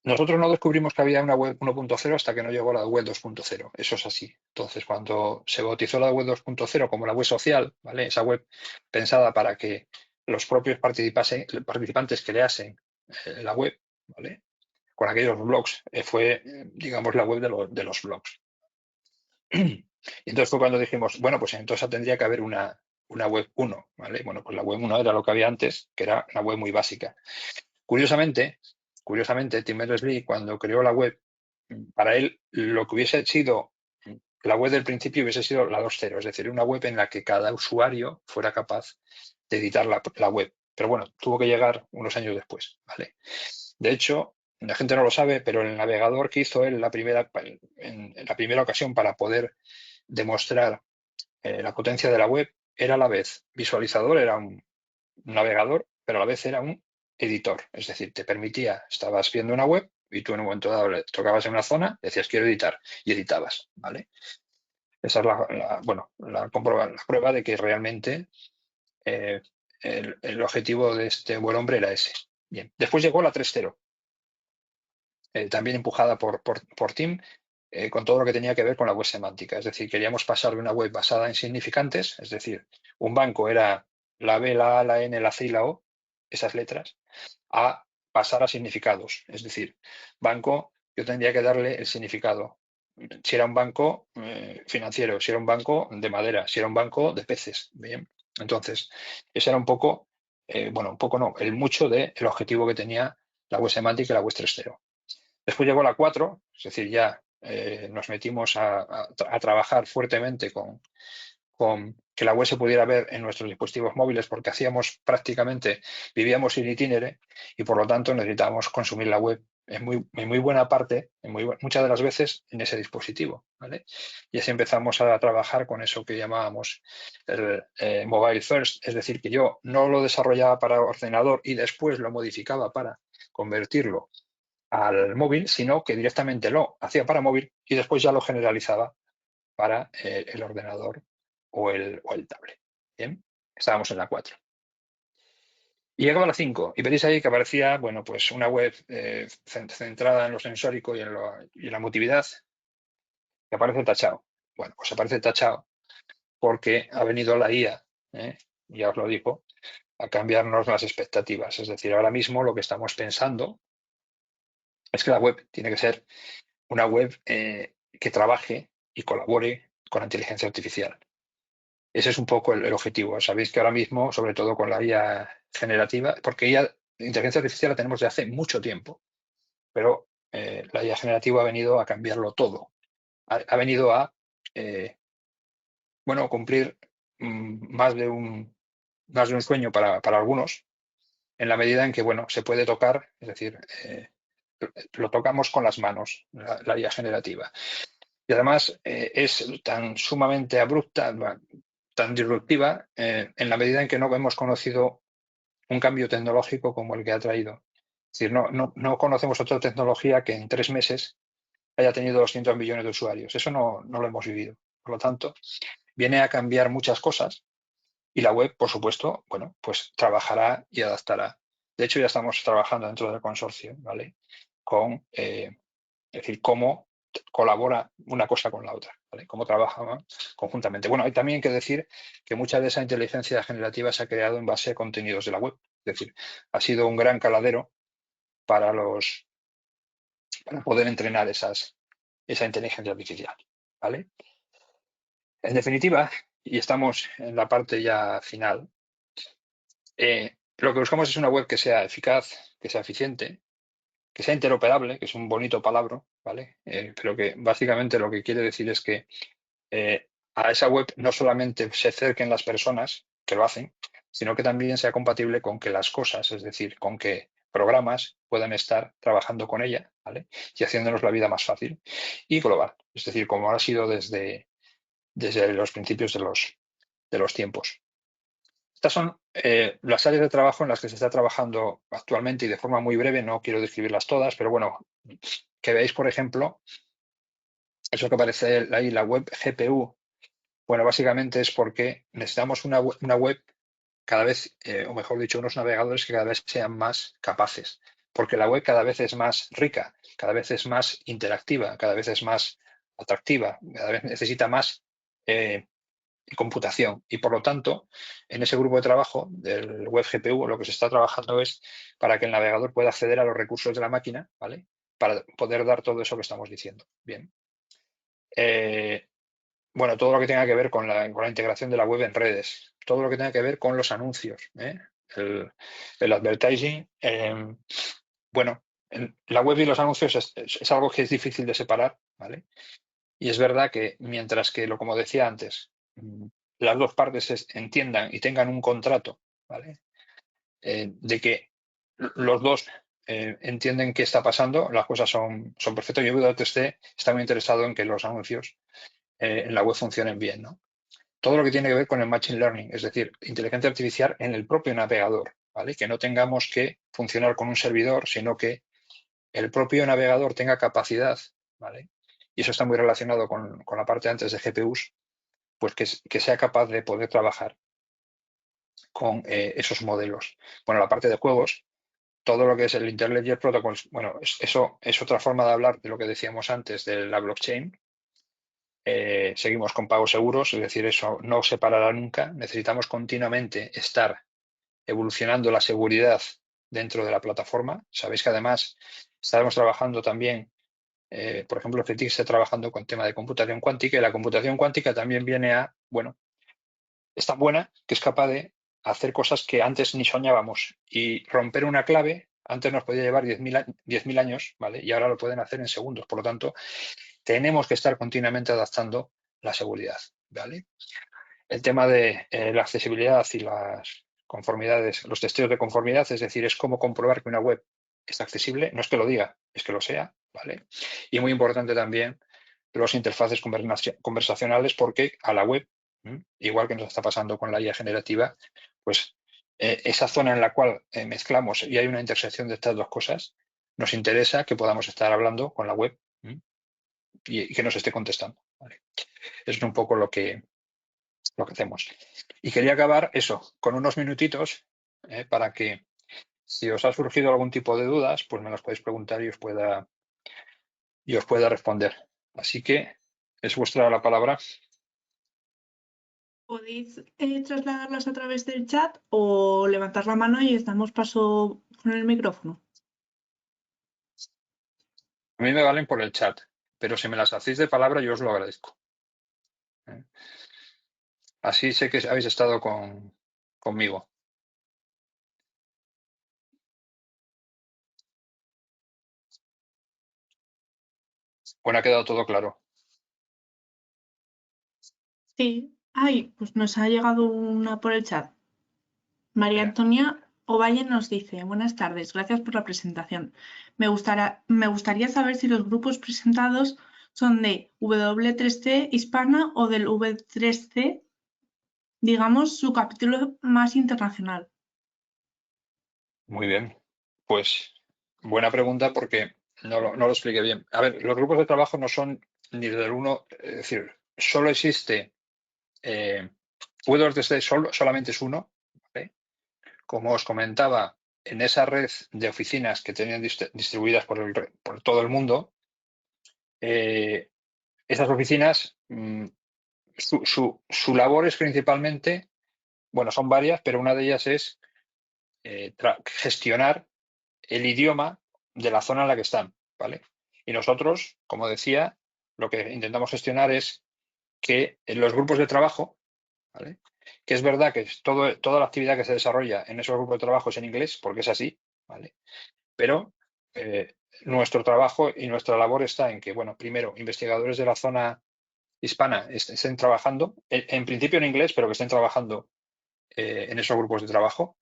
nosotros no descubrimos que había una web 1.0 hasta que no llegó la web 2.0. Eso es así. Entonces, cuando se bautizó la web 2.0 como la web social, ¿vale? Esa web pensada para que los propios participantes creasen la web, ¿vale? Con aquellos blogs, fue, digamos, la web de los blogs. Y entonces fue cuando dijimos, bueno, pues entonces tendría que haber una web 1, ¿vale? Bueno, pues la web 1 era lo que había antes, que era una web muy básica. Curiosamente, Tim Berners-Lee, cuando creó la web, para él lo que hubiese sido la web del principio hubiese sido la 2.0, es decir, una web en la que cada usuario fuera capaz de editar la web. Pero bueno, tuvo que llegar unos años después, ¿vale? De hecho, la gente no lo sabe, pero el navegador que hizo él en la primera ocasión para poder demostrar la potencia de la web era a la vez visualizador, era un navegador, pero a la vez era un editor. Es decir, te permitía, estabas viendo una web y tú en un momento dado le tocabas en una zona, decías quiero editar y editabas, ¿vale? Esa es la prueba de que realmente el objetivo de este buen hombre era ese. Bien, después llegó la 3.0, también empujada por Tim, con todo lo que tenía que ver con la web semántica. Es decir, queríamos pasar de una web basada en significantes, es decir, un banco era la B, la A, la N, la C y la O, esas letras, a pasar a significados. Es decir, banco, yo tendría que darle el significado. Si era un banco financiero, si era un banco de madera, si era un banco de peces. Bien. Entonces, esa era un poco bueno, un poco no, el mucho del objetivo que tenía la web semántica y la web 3.0. Después llegó la 4, es decir, ya nos metimos a trabajar fuertemente con que la web se pudiera ver en nuestros dispositivos móviles, porque vivíamos sin itinere y por lo tanto necesitábamos consumir la web en muy buena parte, muchas de las veces en ese dispositivo, ¿vale? Y así empezamos a trabajar con eso que llamábamos el mobile first, es decir, que yo no lo desarrollaba para ordenador y después lo modificaba para convertirlo al móvil, sino que directamente lo hacía para móvil y después ya lo generalizaba para el ordenador o el tablet. Bien, estábamos en la 4. Y llegaba a la 5 y veréis ahí que aparecía, bueno, pues una web centrada en lo sensórico y en la emotividad, que aparece tachado. Bueno, pues aparece tachado porque ha venido la IA, ya os lo digo, a cambiarnos las expectativas. Es decir, ahora mismo lo que estamos pensando es que la web tiene que ser una web que trabaje y colabore con la inteligencia artificial. Ese es un poco el objetivo. Sabéis que ahora mismo, sobre todo con la IA generativa, porque la inteligencia artificial la tenemos de hace mucho tiempo, pero la IA generativa ha venido a cambiarlo todo. Ha venido a bueno, cumplir más de un sueño para algunos, en la medida en que bueno, se puede tocar, es decir, lo tocamos con las manos, la IA generativa. Y además es tan sumamente abrupta, tan disruptiva, en la medida en que no hemos conocido un cambio tecnológico como el que ha traído. Es decir, no conocemos otra tecnología que en 3 meses haya tenido 200 millones de usuarios. Eso no lo hemos vivido. Por lo tanto, viene a cambiar muchas cosas y la web, por supuesto, bueno, pues trabajará y adaptará. De hecho, ya estamos trabajando dentro del consorcio, ¿vale? Es decir, cómo colabora una cosa con la otra, ¿vale? Cómo trabajan conjuntamente. Bueno, hay también que decir que mucha de esa inteligencia generativa se ha creado en base a contenidos de la web. Es decir, ha sido un gran caladero para poder entrenar esa inteligencia artificial, ¿vale? En definitiva, y estamos en la parte ya final, lo que buscamos es una web que sea eficaz, que sea eficiente, que sea interoperable, que es un bonito palabra, ¿vale? Pero que básicamente lo que quiere decir es que a esa web no solamente se acerquen las personas que lo hacen, sino que también sea compatible con que las cosas, es decir, con que programas puedan estar trabajando con ella, ¿vale? Y haciéndonos la vida más fácil y global, es decir, como ha sido desde los principios de los tiempos. Estas son las áreas de trabajo en las que se está trabajando actualmente y de forma muy breve, no quiero describirlas todas, pero bueno, que veáis, por ejemplo, eso que aparece ahí, la web GPU. Bueno, básicamente es porque necesitamos una web cada vez, o mejor dicho, unos navegadores que cada vez sean más capaces, porque la web cada vez es más rica, cada vez es más interactiva, cada vez es más atractiva, cada vez necesita más computación. Y por lo tanto, en ese grupo de trabajo del web GPU, lo que se está trabajando es para que el navegador pueda acceder a los recursos de la máquina, ¿vale? Para poder dar todo eso que estamos diciendo. Bien. Bueno, todo lo que tenga que ver con la integración de la web en redes, todo lo que tenga que ver con los anuncios, el advertising. Bueno, la web y los anuncios es algo que es difícil de separar, ¿vale? Y es verdad que mientras que, como decía antes, las dos partes entiendan y tengan un contrato, ¿vale? De que los dos entienden qué está pasando, las cosas son perfectas. Yo, VTC, está muy interesado en que los anuncios en la web funcionen bien, ¿no? Todo lo que tiene que ver con el Machine Learning, es decir, inteligencia artificial en el propio navegador, ¿vale? Que no tengamos que funcionar con un servidor, sino que el propio navegador tenga capacidad, ¿vale? Y eso está muy relacionado con la parte antes de GPUs, pues que sea capaz de poder trabajar con esos modelos. Bueno, la parte de juegos, todo lo que es el Interledger Protocol, bueno, eso es otra forma de hablar de lo que decíamos antes de la blockchain. Seguimos con pagos seguros, es decir, eso no se parará nunca. Necesitamos continuamente estar evolucionando la seguridad dentro de la plataforma. Sabéis que además estaremos trabajando también, por ejemplo, FETIC está trabajando con tema de computación cuántica y la computación cuántica también viene a, bueno, es tan buena que es capaz de hacer cosas que antes ni soñábamos. Y romper una clave, antes nos podía llevar 10.000 años, ¿vale? Y ahora lo pueden hacer en segundos. Por lo tanto, tenemos que estar continuamente adaptando la seguridad, ¿vale? El tema de la accesibilidad y las conformidades, los testeos de conformidad, es decir, es cómo comprobar que una web es accesible, no es que lo diga, es que lo sea, ¿vale? Y muy importante también los interfaces conversacionales, porque a la web, igual que nos está pasando con la IA generativa, pues esa zona en la cual mezclamos y hay una intersección de estas dos cosas, nos interesa que podamos estar hablando con la web y que nos esté contestando, ¿vale? Es un poco lo que hacemos. Y quería acabar eso, con unos minutitos para que si os ha surgido algún tipo de dudas, pues me las podéis preguntar y os pueda responder. Así que es vuestra la palabra. Podéis trasladarlas a través del chat o levantar la mano y os damos paso con el micrófono. A mí me valen por el chat, pero si me las hacéis de palabra, yo os lo agradezco. Así sé que habéis estado conmigo. Bueno, ha quedado todo claro. Sí. Ay, pues nos ha llegado una por el chat. María Mira, Antonia Ovalle nos dice, buenas tardes, gracias por la presentación. Me gustaría saber si los grupos presentados son de W3C hispana o del V3C, digamos, su capítulo más internacional. muy bien. Pues buena pregunta porque no lo expliqué bien. A ver, los grupos de trabajo no son ni del uno, es decir, solo existe W3C, solamente es uno, ¿vale? Como os comentaba, en esa red de oficinas que tenían distribuidas por todo el mundo, esas oficinas, su labor es principalmente, bueno, son varias, pero una de ellas es gestionar el idioma de la zona en la que están, ¿vale? Y nosotros, como decía, lo que intentamos gestionar es que en los grupos de trabajo, ¿vale? Que es verdad que toda la actividad que se desarrolla en esos grupos de trabajo es en inglés, porque es así, ¿vale? Pero nuestro trabajo y nuestra labor está en que, bueno, primero, investigadores de la zona hispana estén trabajando, en principio en inglés, pero que estén trabajando en esos grupos de trabajo.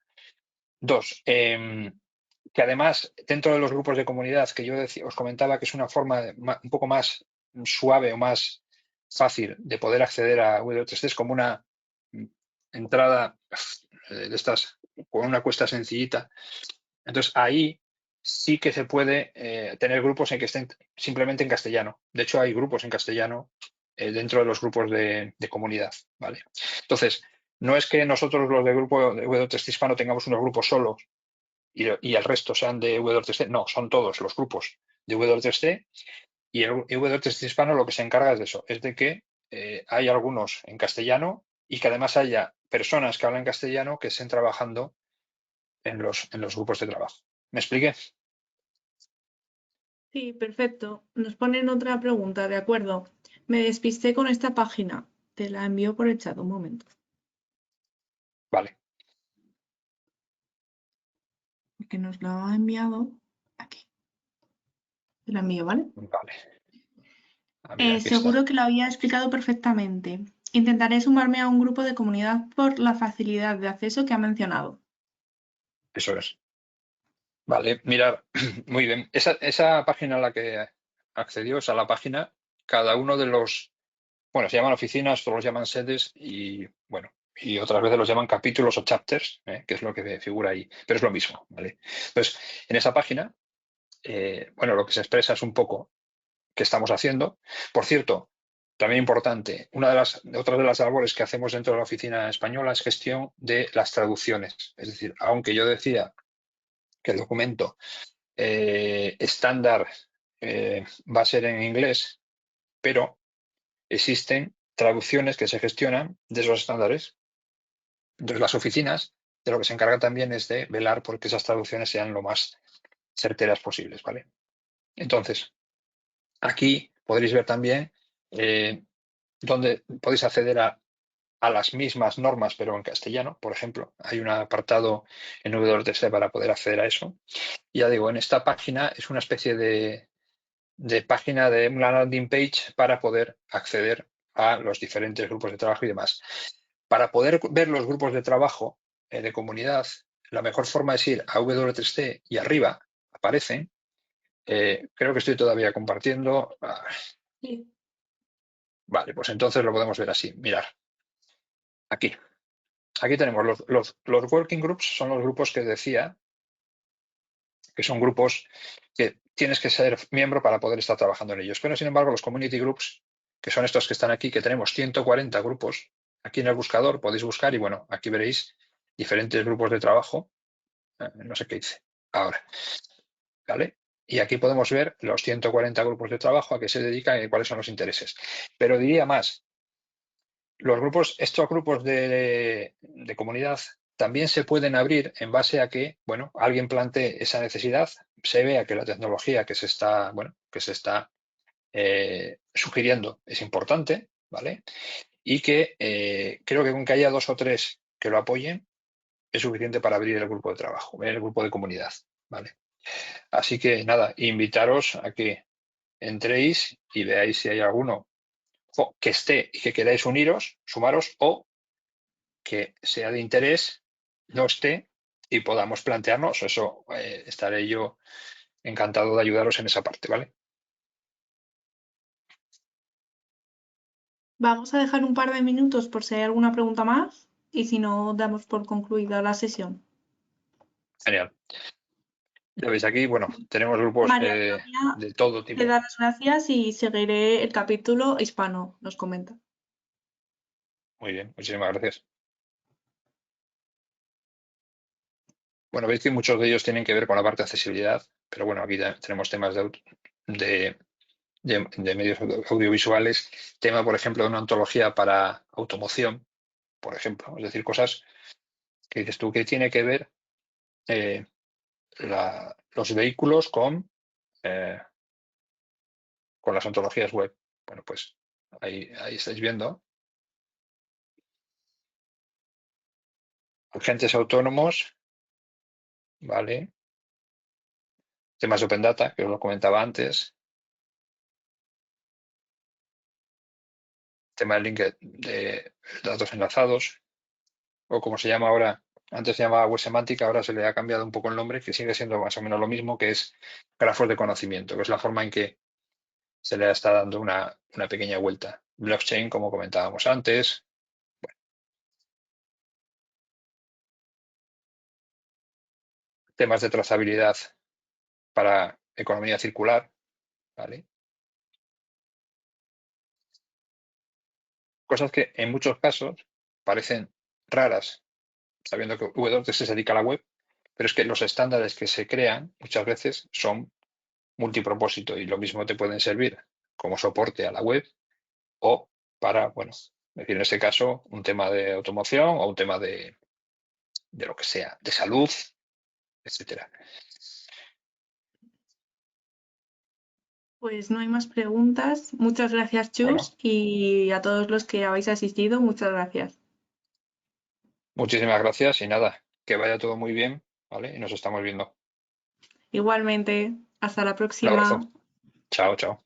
Dos, que además dentro de los grupos de comunidad que yo os comentaba que es una forma un poco más suave o más fácil de poder acceder a W3C, es como una entrada de estas con una cuesta sencillita. Entonces ahí sí que se puede tener grupos en que estén simplemente en castellano. De hecho, hay grupos en castellano dentro de los grupos de comunidad, ¿vale? Entonces, no es que nosotros los del grupo de W3C hispano tengamos unos grupos solos y el resto sean de W3C. No, son todos los grupos de W3C y el W3C hispano lo que se encarga es de eso, es de que hay algunos en castellano y que además haya personas que hablan castellano que estén trabajando en los grupos de trabajo. ¿Me expliqué? Sí, perfecto. Nos ponen otra pregunta, de acuerdo. Me despisté con esta página. Te la envío por el chat, un momento. Vale. Que nos la ha enviado aquí. Te la envío, ¿vale? Vale. Mira, aquí está. Seguro que lo había explicado perfectamente. Intentaré sumarme a un grupo de comunidad por la facilidad de acceso que ha mencionado. Eso es. Vale, mirar. Muy bien. Esa página a la que accedió es a la página. Cada uno de los, bueno, se llaman oficinas, otros los llaman sedes y, bueno, y otras veces los llaman capítulos o chapters, que es lo que figura ahí, pero es lo mismo, ¿vale? Entonces, en esa página, bueno, lo que se expresa es un poco qué estamos haciendo. Por cierto, también importante, otras de las labores que hacemos dentro de la oficina española es gestión de las traducciones. Es decir, aunque yo decía que el documento estándar va a ser en inglés, pero existen traducciones que se gestionan de esos estándares. Entonces, las oficinas de lo que se encarga también es de velar porque esas traducciones sean lo más certeras posibles, ¿vale? Entonces, aquí podréis ver también donde podéis acceder a las mismas normas, pero en castellano, por ejemplo. Hay un apartado en W3C para poder acceder a eso. Y ya digo, en esta página es una especie de página de una landing page para poder acceder a los diferentes grupos de trabajo y demás. Para poder ver los grupos de trabajo de comunidad, la mejor forma es ir a W3C y arriba aparecen. Creo que estoy todavía compartiendo. Sí. Vale, pues entonces lo podemos ver así. Mirar. Aquí. Aquí tenemos los working groups, son los grupos que decía, que son grupos que tienes que ser miembro para poder estar trabajando en ellos. Pero, sin embargo, los community groups, que son estos que están aquí, que tenemos 140 grupos, aquí en el buscador podéis buscar y, bueno, aquí veréis diferentes grupos de trabajo. No sé qué hice ahora. ¿Vale? Y aquí podemos ver los 140 grupos de trabajo a qué se dedican y cuáles son los intereses. Pero diría más, estos grupos de comunidad también se pueden abrir en base a que, bueno, alguien plantee esa necesidad, se vea que la tecnología que se está, sugiriendo es importante, ¿vale? Y que creo que con que haya 2 o 3 que lo apoyen es suficiente para abrir el grupo de trabajo, el grupo de comunidad, ¿vale? Así que nada, invitaros a que entréis y veáis si hay alguno que esté y que queráis uniros, sumaros, o que sea de interés, no esté y podamos plantearnos. Eso estaré yo encantado de ayudaros en esa parte, ¿vale? Vamos a dejar un par de minutos por si hay alguna pregunta más y si no, damos por concluida la sesión. Genial. Ya veis aquí, bueno, tenemos grupos María Antonia de todo te tipo. da las gracias y seguiré el capítulo hispano, nos comenta. Muy bien, muchísimas gracias. Bueno, veis que muchos de ellos tienen que ver con la parte de accesibilidad, pero bueno, aquí tenemos temas de medios audiovisuales, tema, por ejemplo, de una ontología para automoción, por ejemplo, es decir, cosas que dices tú que tiene que ver los vehículos con las ontologías web. Bueno, pues ahí estáis viendo. Agentes autónomos, ¿vale? Temas de Open Data, que os lo comentaba antes. Tema de link de datos enlazados, o como se llama ahora, antes se llamaba web semántica, ahora se le ha cambiado un poco el nombre, que sigue siendo más o menos lo mismo, que es grafos de conocimiento, que es la forma en que se le está dando una pequeña vuelta. Blockchain, como comentábamos antes. Temas de trazabilidad para economía circular, ¿vale? Cosas que en muchos casos parecen raras, sabiendo que W3 se dedica a la web, pero es que los estándares que se crean muchas veces son multipropósito y lo mismo te pueden servir como soporte a la web o para, bueno, decir en este caso, un tema de automoción o un tema de lo que sea, de salud, etcétera. Pues no hay más preguntas. Muchas gracias, Bueno, Chus, y a todos los que habéis asistido, muchas gracias. muchísimas gracias y nada, que vaya todo muy bien, ¿vale? Y nos estamos viendo. Igualmente, hasta la Un abrazo. próxima. Chao, chao.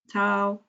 Chao.